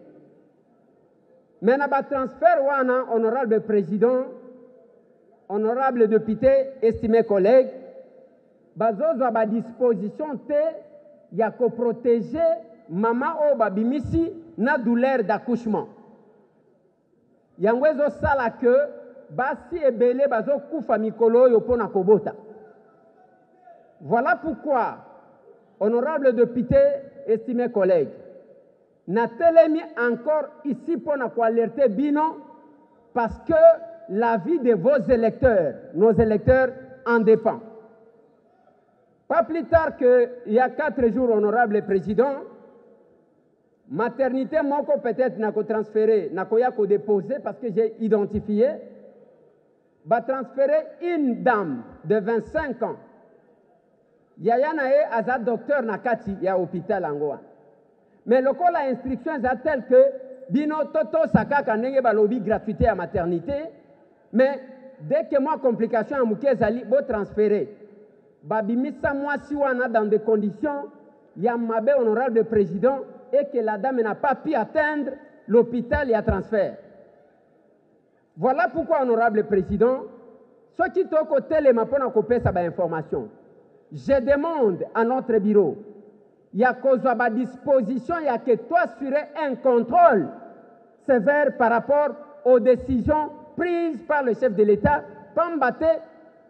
Mais na ba transfert wana, honorable président, honorable député, estimés collègues, bazozwa ba disposition te ya ko protéger maman o babimisi na douleur d'accouchement. Yango ezosala que basi ebele bazokufa mikolo oyo pona kobota. Voilà pourquoi, honorable député, estimés collègues, Natelemi encore ici pour nous alerter bino parce que la vie de vos électeurs, nos électeurs, en dépend. Pas plus tard qu'il y a 4 jours, honorable président, maternité moko peut-être n'a transféré, n'a ko déposé parce que j'ai identifié, va transférer une dame de 25 ans. Yaya nae aza docteur nakati ya hôpital angoa. Mais le cas la instruction est telle que bino toto sakaka ndenge balobi gratuité à maternité, mais dès que moi complication à muke zali bo transférer babimisa moi si wana dans des conditions ya mabe honorable président et que la dame n'a pas pu atteindre l'hôpital et à transfert. Voilà pourquoi honorable président, ce qui est côté les mapona kopé sa ba information. Je demande à notre bureau, il y a à disposition, il y a que toi assurer un contrôle sévère par rapport aux décisions prises par le chef de l'État. Pambate,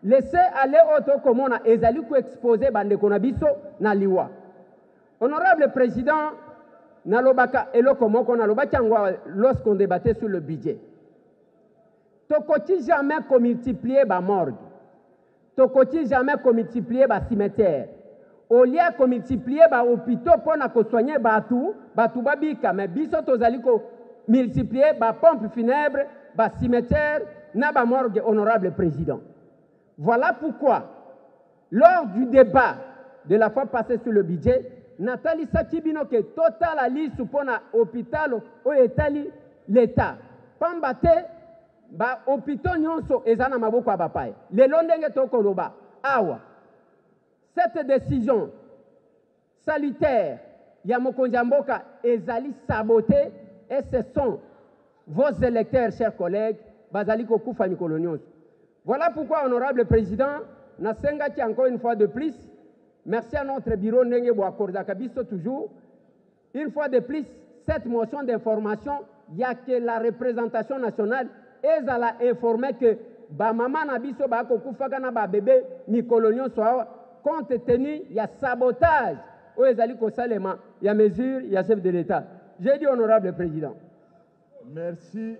laisser aller auto comme on a ezali ko exposer bande konabiso na liwa. Honorable président, nalobaka elo komo ko nalobaka ngwa lorsqu'on débattait sur le budget. Tokoti jamais ko multiplier ba morgue. Tokoti jamais ko multiplier ba cimetière. Au lieu de multiplier les hôpitaux pour soigner batu babika, mais biso tozali ko multiplier les pompes funèbres, les cimetières, les morgue, honorable président. Voilà pourquoi, lors du débat de la fois passée sur le budget, Nathalie Sakibino que total la liste pour l'hôpital au Italie l'État. Pambate, ba hôpitaux nyonso ezana maboko abapaye. Le londenge tokoloba, awa. Cette décision salutaire, Yamokonjamboka ezali sabotée et ce sont vos électeurs, chers collègues, Bazali Kokufa Mikolonios. Voilà pourquoi, honorable président, Nasenga qui encore une fois de plus, merci à notre bureau Nenge Boakorda Kabiso toujours, une fois de plus, cette motion d'information, il y a que la représentation nationale, elle a informé que ba maman Nabiso ba Kokufa Gana ba bébé Mikolonios soit compte tenu, il y a sabotage. Où est allé Salema, il y a mesure, il y a chef de l'État. J'ai dit honorable président. Merci.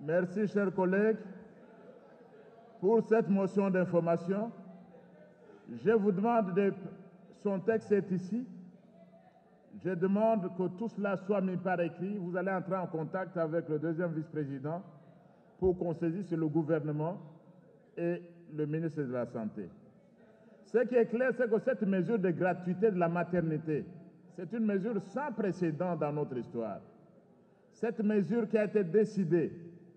Merci, chers collègues. Pour cette motion d'information, je vous demande de... Son texte est ici. Je demande que tout cela soit mis par écrit. Vous allez entrer en contact avec le deuxième vice-président pour qu'on saisisse le gouvernement et le ministre de la Santé. Ce qui est clair, c'est que cette mesure de gratuité de la maternité, c'est une mesure sans précédent dans notre histoire. Cette mesure qui a été décidée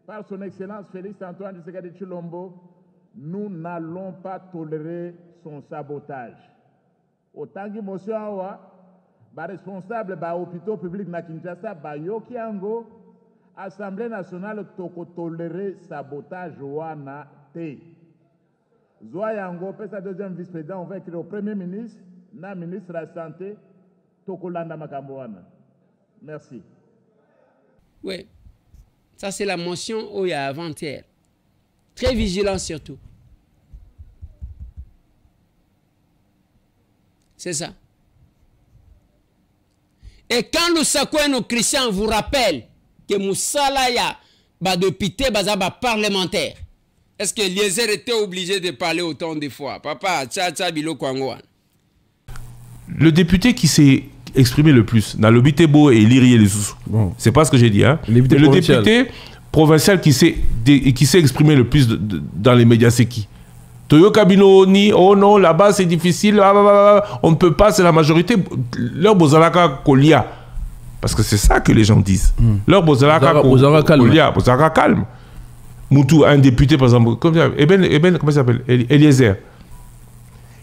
par son Excellence Félix Antoine Tshisekedi Tshilombo, nous n'allons pas tolérer son sabotage. Autant que monsieur Awa, responsable de l'hôpital public na Kinshasa, Yoki Ango, Assemblée nationale, toko tolérer sabotage wana te. Zoyango, sa deuxième vice-président, on va écrire au Premier ministre, na ministre de la Santé, Tokolanda Makamboana. Merci. Oui, ça c'est la motion où il y a avant-hier. Très vigilant surtout. C'est ça. Et quand nous sakouons nos chrétiens vous rappelle que Moussala ya ba député bazaba parlementaire. Est-ce que Eliezer était obligé de parler autant de fois? Papa, tcha bilo kwangwan. Le député qui s'est exprimé le plus, dans le Bitebo et Lirié les sous. Bon. C'est pas ce que j'ai dit. Hein. Le député provincial qui s'est exprimé le plus dans les médias, c'est qui? Toyo Kabino ni, oh non, là-bas c'est difficile, on ne peut pas, c'est la majorité. Leur Bozalaka Kolia. Parce que c'est ça que les gens disent. Leur Bozara calme. Moutou, un député, par exemple, comme ça, comment il s'appelle? Eliezer.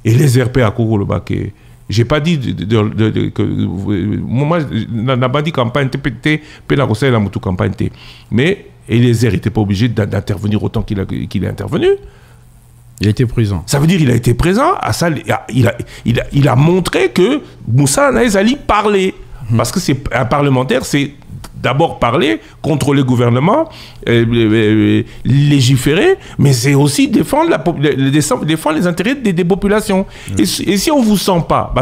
Eliezer P. à Koko le Baké. J'ai pas dit que moi, n'a pas dit campagne, mais Eliezer n'était pas obligé d'intervenir autant qu'il est intervenu. Il a été présent. Ça veut dire qu'il a été présent. Il a montré que Moussa Naïzali parlait. Parce que c'est un parlementaire, c'est d'abord parler, contrôler le gouvernement, légiférer, mais c'est aussi défendre les intérêts des populations. Et si on ne vous sent pas,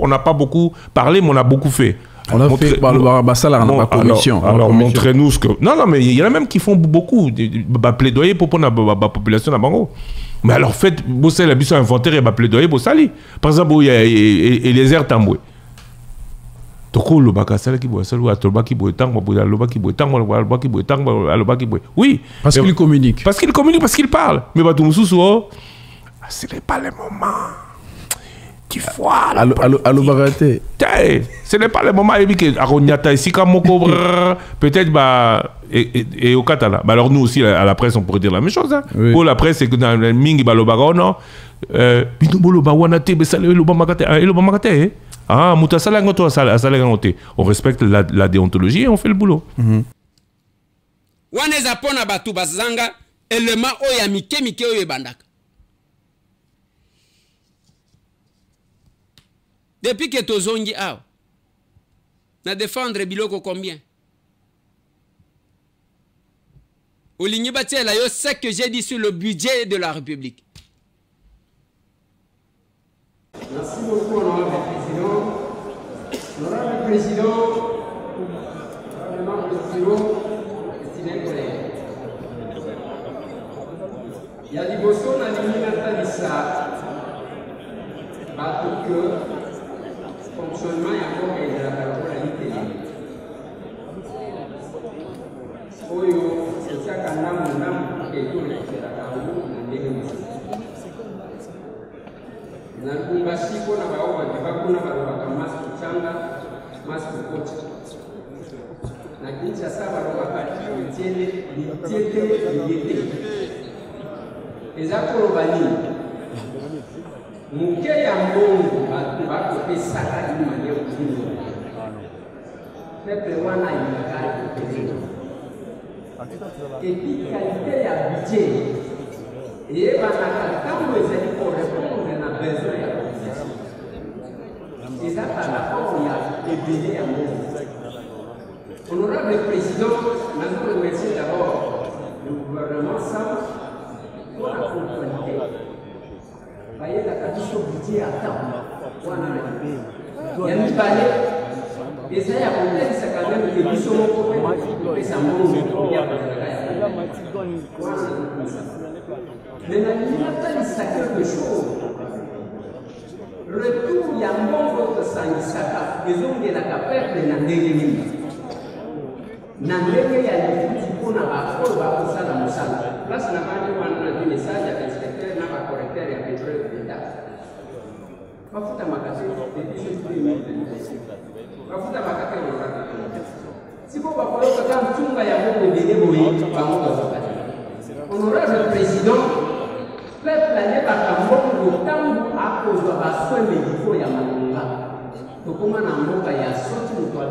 on n'a pas beaucoup parlé, mais on a beaucoup fait. On a fait par le Barabassal, on n'a pas commission. Alors montrez-nous ce que... Non, mais il y en a même qui font beaucoup. Plaidoyer pour la population de Bango. Mais alors faites, vous avez l'habitude d'inventaire et plaidoyer pour ça. Par exemple, il y a Eliezer Tamboué. Oui. Parce qu'il communique. Parce qu'il communique, parce qu'il parle. Mais ce n'est pas le moment. Tu vois. Ce n'est pas le moment. Peut-être, et au Katala. Alors nous aussi, à la presse, on pourrait dire la même chose. Hein. Oui. Pour la presse, c'est que dans le Mingi Balobaga, non. On respecte la déontologie et on fait le boulot. Depuis que tozongi a na défendre biloko combien? Olingi Batiela, yo c'est que j'ai dit sur le budget de la République. Merci beaucoup, honorable président. Honorable président, honorable membre du bureau, estimés collègues. Il y a des bossons dans l'Union parce que fonctionnement est encore de la parole Oyo, c'est ça qu'on a mon âme et tout le Nalikumbasi kuna baoba kuna baroba masku changa masku kocha na kincha saba roba kati mtiele yete ezako robani muke ya mbongo bako pesa kali manyo kuni pepe wana inakari kupeleka et puis qualité ya budget et banakatango ezali pour répondre na besoin ya population. C'est ça par rapport à l'ébélé à monde. Honorable président, nous remercions d'abord le gouvernement sans pour la conformité. Voyez la condition budget à temps. Il y a une balai. Et ça, il y a un problème, c'est quand même que nous sommes au problème. Et ça monte. Mais la liberté, c'est quelque chose. Retour, il y a un bon votre sang, ils ont dit la capelle de la négrine. Nandenge il y a des petits points à la fois, à ça dans le salon. Là, c'est la manière où on a dit message, il y a l'inspecteur, il y a un correcteur, il y a un pétrole d'État. Pas foutre à ma café, et puis je suis venu. Pas foutre à ma café, on va faire. Si vous ne pouvez pas faire tout, il y a beaucoup de débrouilles, honorable président, peuple n'est pas comme le temps à cause de la soin médicaux et à Malonga. Donc, comment on a ya sorti de toi,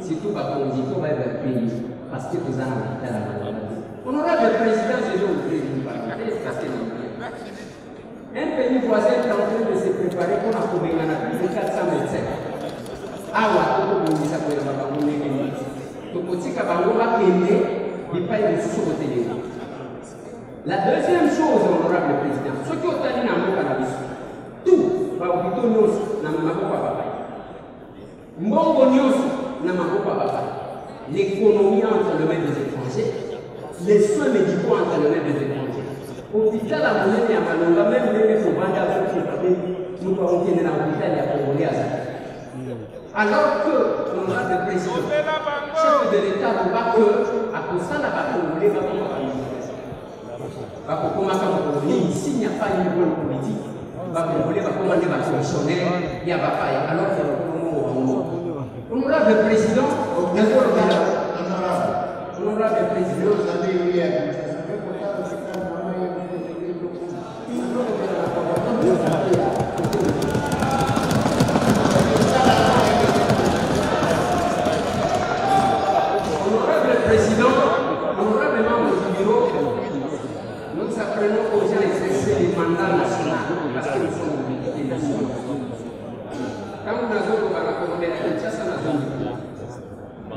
surtout par condition vers le pays, parce que vous en avez la Malonga. Honorable président, je vais vous dire une parenthèse parce que un pays voisin est en train de se préparer pour la plus de 400 médecins. Ah, ouais, tout le monde dit ça pour les bababou. Donc, on dit qu'à Bangola, il paye le sous-côté. La deuxième chose, honorable président, ce qui est allé dans le cannabis, tout va au plutôt nous, dans le papa. Mbongo news, dans le papa. L'économie entre les mains des étrangers, les soins médicaux entre les mains des étrangers. Hôpital à Moulin et à Malonga, même les Fobanda, nous avons été dans l'hôpital et à Congolais. Alors que, honorable président, chef de l'État ne va que, à cause de la Congolais, va pas ici, il n'y a pas une bonne politique. Il va commander ma commissionnaire, il n'y a pas. Alors, Honorable Président, Honorable Président, honorable membre du bureau, nous apprenons aux gens exercer les mandats nationaux parce que nous sommes une unité nationale. Quand nous avons la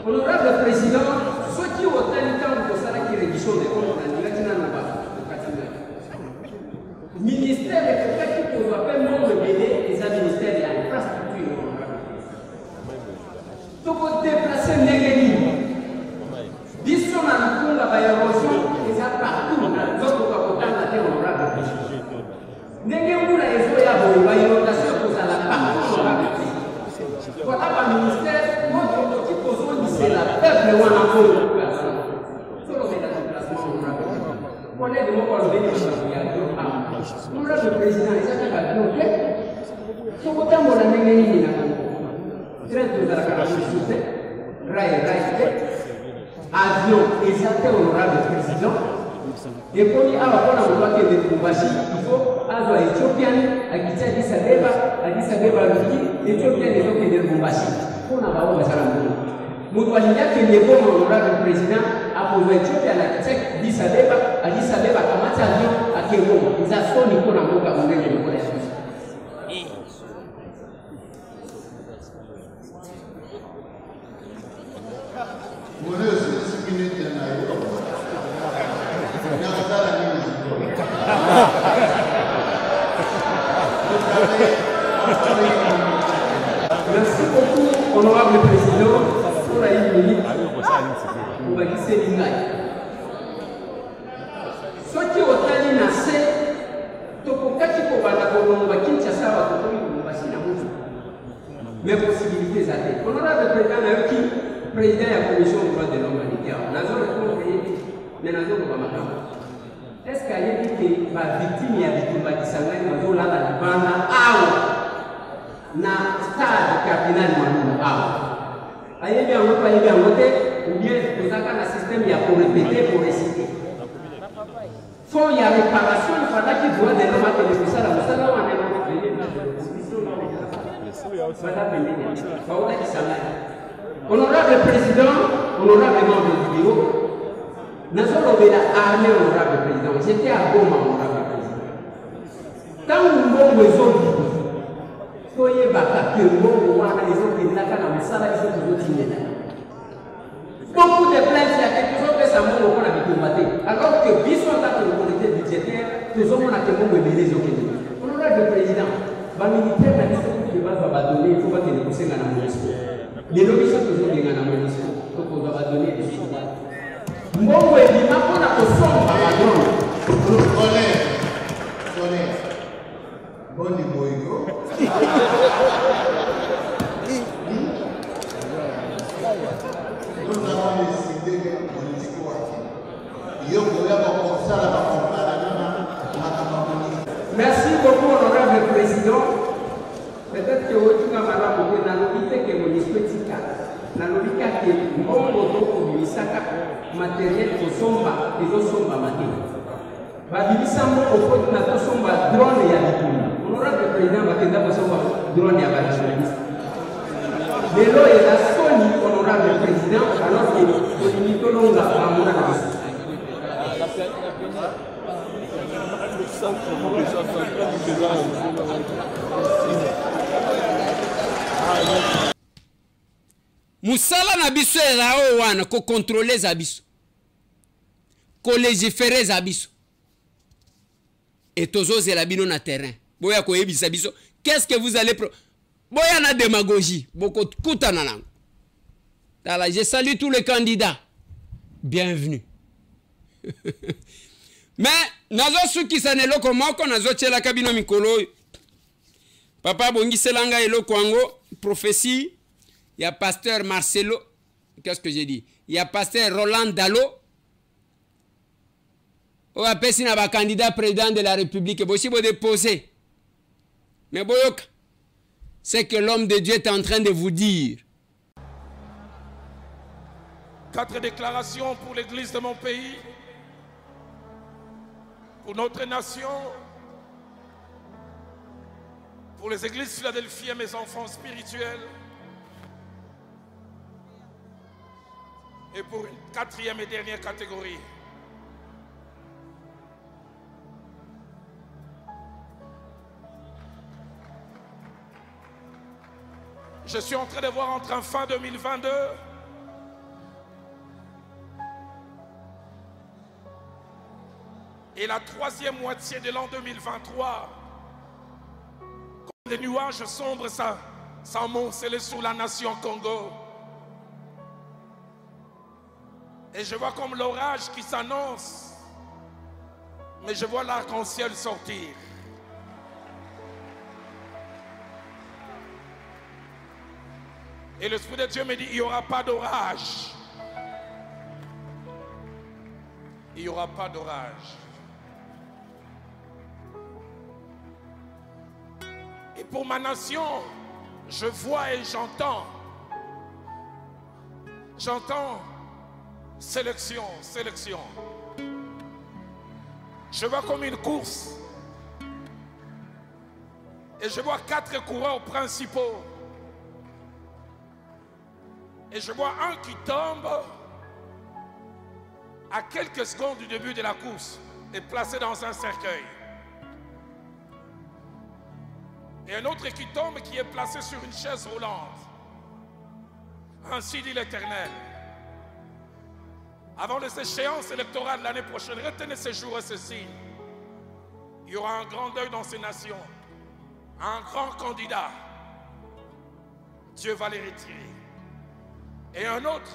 honorable Président, ceux qui ont tenu temps de faire la révision des comptes, ministère de quelqu'un qui peut pas membre des ministères de l'infrastructure. Donc, vous déplacez Negeni. Disons à nous la érosion, et ça partout, d'autres côtés, la terre honorable. Negeni, la érosion, la inondation, pour ça, la partout honorable. Voilà, le ministère, notre objectif, c'est la peuple ou un enfant de personne. Solo c'est le déplacement honorable. On est de mon point de vue, le président, il s'agit de la bloquer. Ce côté, on a mis très de la caractéristique, avion, et certains honorables président. Et pour lui, avant qu'on a besoin de Kumbashi, il faut avoir Éthiopienne, à Addis Abeba, Éthiopienne et donc de Kumbashi. On a besoin de ça. Nous devons dire que les bons honorables président a posé Éthiopie à Addis Abeba, comment ça vient à Kéro. Ils ont fait une bonne amour à mon élève de collège. Merci beaucoup, honorable président, pour la minute. On va glisser l'inaï. Ceux qui ont tenu nassé, Tokokati Kobanakono, Kinshasa, mais possibilités à terre. Honorable président, président de la commission des droits de l'homme, est-ce qu'il y a des victimes qui ont été dans la bande na stade cardinal Manu ayebi yango pa yebi yango te ou bien tozaka na système ya pour répéter pour réciter fond ya réparation il faudra qu'il doit de l'homme que le musala musala wana honorable président, honorable membre du bureau, nous avons l'armée honorable président. J'étais à Goma honorable président. Tant que nous avons besoin soyez bakapé, beaucoup de plaintes, il y a quelque chose que ça m'a combattu. Alors que, vision de la communauté budgétaire, nous avons la témoin de les honorable président, les militaires, il faut pas que nous puissions gagner la monnaie. Les lobbies sont toujours des gagner la monnaie. Donc, on va donner des choses. Mbongo et Bima, on a que son à la grande. Bon niveau. Nous avons décidé que merci beaucoup, honorable président. Peut-être que vous avez matériel honorable président drone lelo eza soni honorable président alors que tolonga bamona na biso musala na biso eza oyo wana kokontrole za biso kolégifere za biso et tozozela bino na terrain boya koyebisa biso qu'est-ce que vous allez boya na démagogie boko kutana nango. Tala, je salue tous les candidats. Bienvenue. Mais nazo suki saneloko moko nazo tshela kabino mikolo. Papa bongiselanga eloko ango prophétie. Il y a pasteur Marcelo. Qu'est-ce que j'ai dit? Il y a pasteur Roland Dalo. On a passé un candidat président de la République. Bosi bo déposer. Mais boyok, c'est que l'homme de Dieu est en train de vous dire. 4 déclarations pour l'église de mon pays, pour notre nation, pour les églises Philadelphie et mes enfants spirituels, et pour une 4e et dernière catégorie. Je suis en train de voir entre en fin 2022 et la 3e moitié de l'an 2023, comme des nuages sombres s'amoncelent sur la nation Congo. Et je vois comme l'orage qui s'annonce, mais je vois l'arc-en-ciel sortir. Et l'Esprit de Dieu me dit, il n'y aura pas d'orage. Il n'y aura pas d'orage. Et pour ma nation, je vois et j'entends. J'entends sélection, sélection. Je vois comme une course. Et je vois 4 coureurs principaux. Et je vois un qui tombe à quelques secondes du début de la course et placé dans un cercueil. Et un autre qui tombe qui est placé sur une chaise roulante. Ainsi dit l'Éternel. Avant les échéances électorales l'année prochaine, retenez ces jours et ces signes. Il y aura un grand deuil dans ces nations. Un grand candidat. Dieu va les retirer. Et un autre,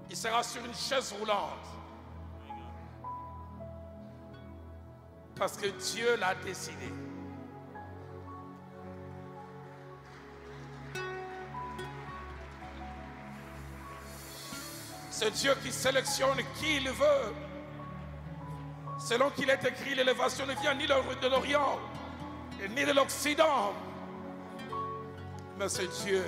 il sera sur une chaise roulante. Parce que Dieu l'a décidé. C'est Dieu qui sélectionne qui il veut. Selon qu'il est écrit, l'élévation ne vient ni de l'Orient, ni de l'Occident. Mais c'est Dieu.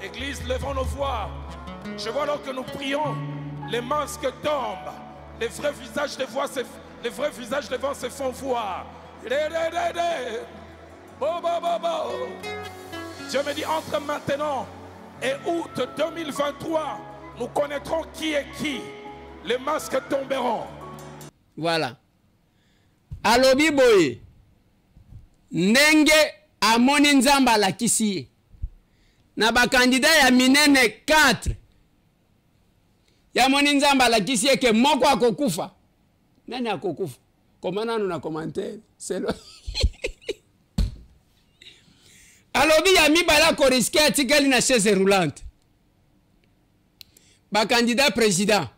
Église, levons nos voix. Je vois alors que nous prions, les masques tombent, les vrais visages devant se font voir. Dieu me dit, entre maintenant et août 2023, nous connaîtrons qui est qui. Les masques tomberont. Voilà. Alobi boye. Ndenge amoni nzamba la kisi. Na ba candidat ya minene 4. Ya moni nzamba la kisi ke moko akokufa. Nani akokufa? Komana na commentaire. C'est le Alobi ya mibala ko risque atikali na chaise roulante. Ba candidat président.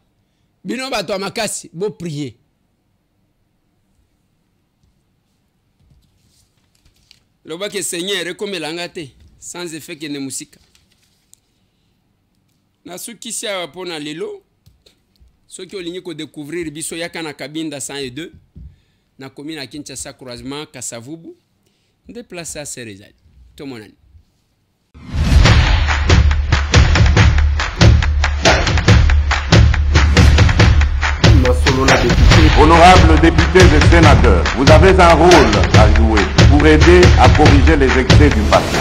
Bino bato makasi bo prier. Loba ke Seigneur rekomelanga te sans effet que ne musika. Na sukisi awa pona lelo. Soki olingi ko découvrir biso yaka na Kabinda 102 na commune à Kinshasa croisement Kasavubu. Déplacer à Serezali. Tout mon ami. Honorables députés et sénateurs, vous avez un rôle à jouer pour aider à corriger les excès du passé.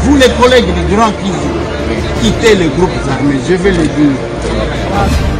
Vous les collègues des grands qui quittez les groupes armés, je vais le dire.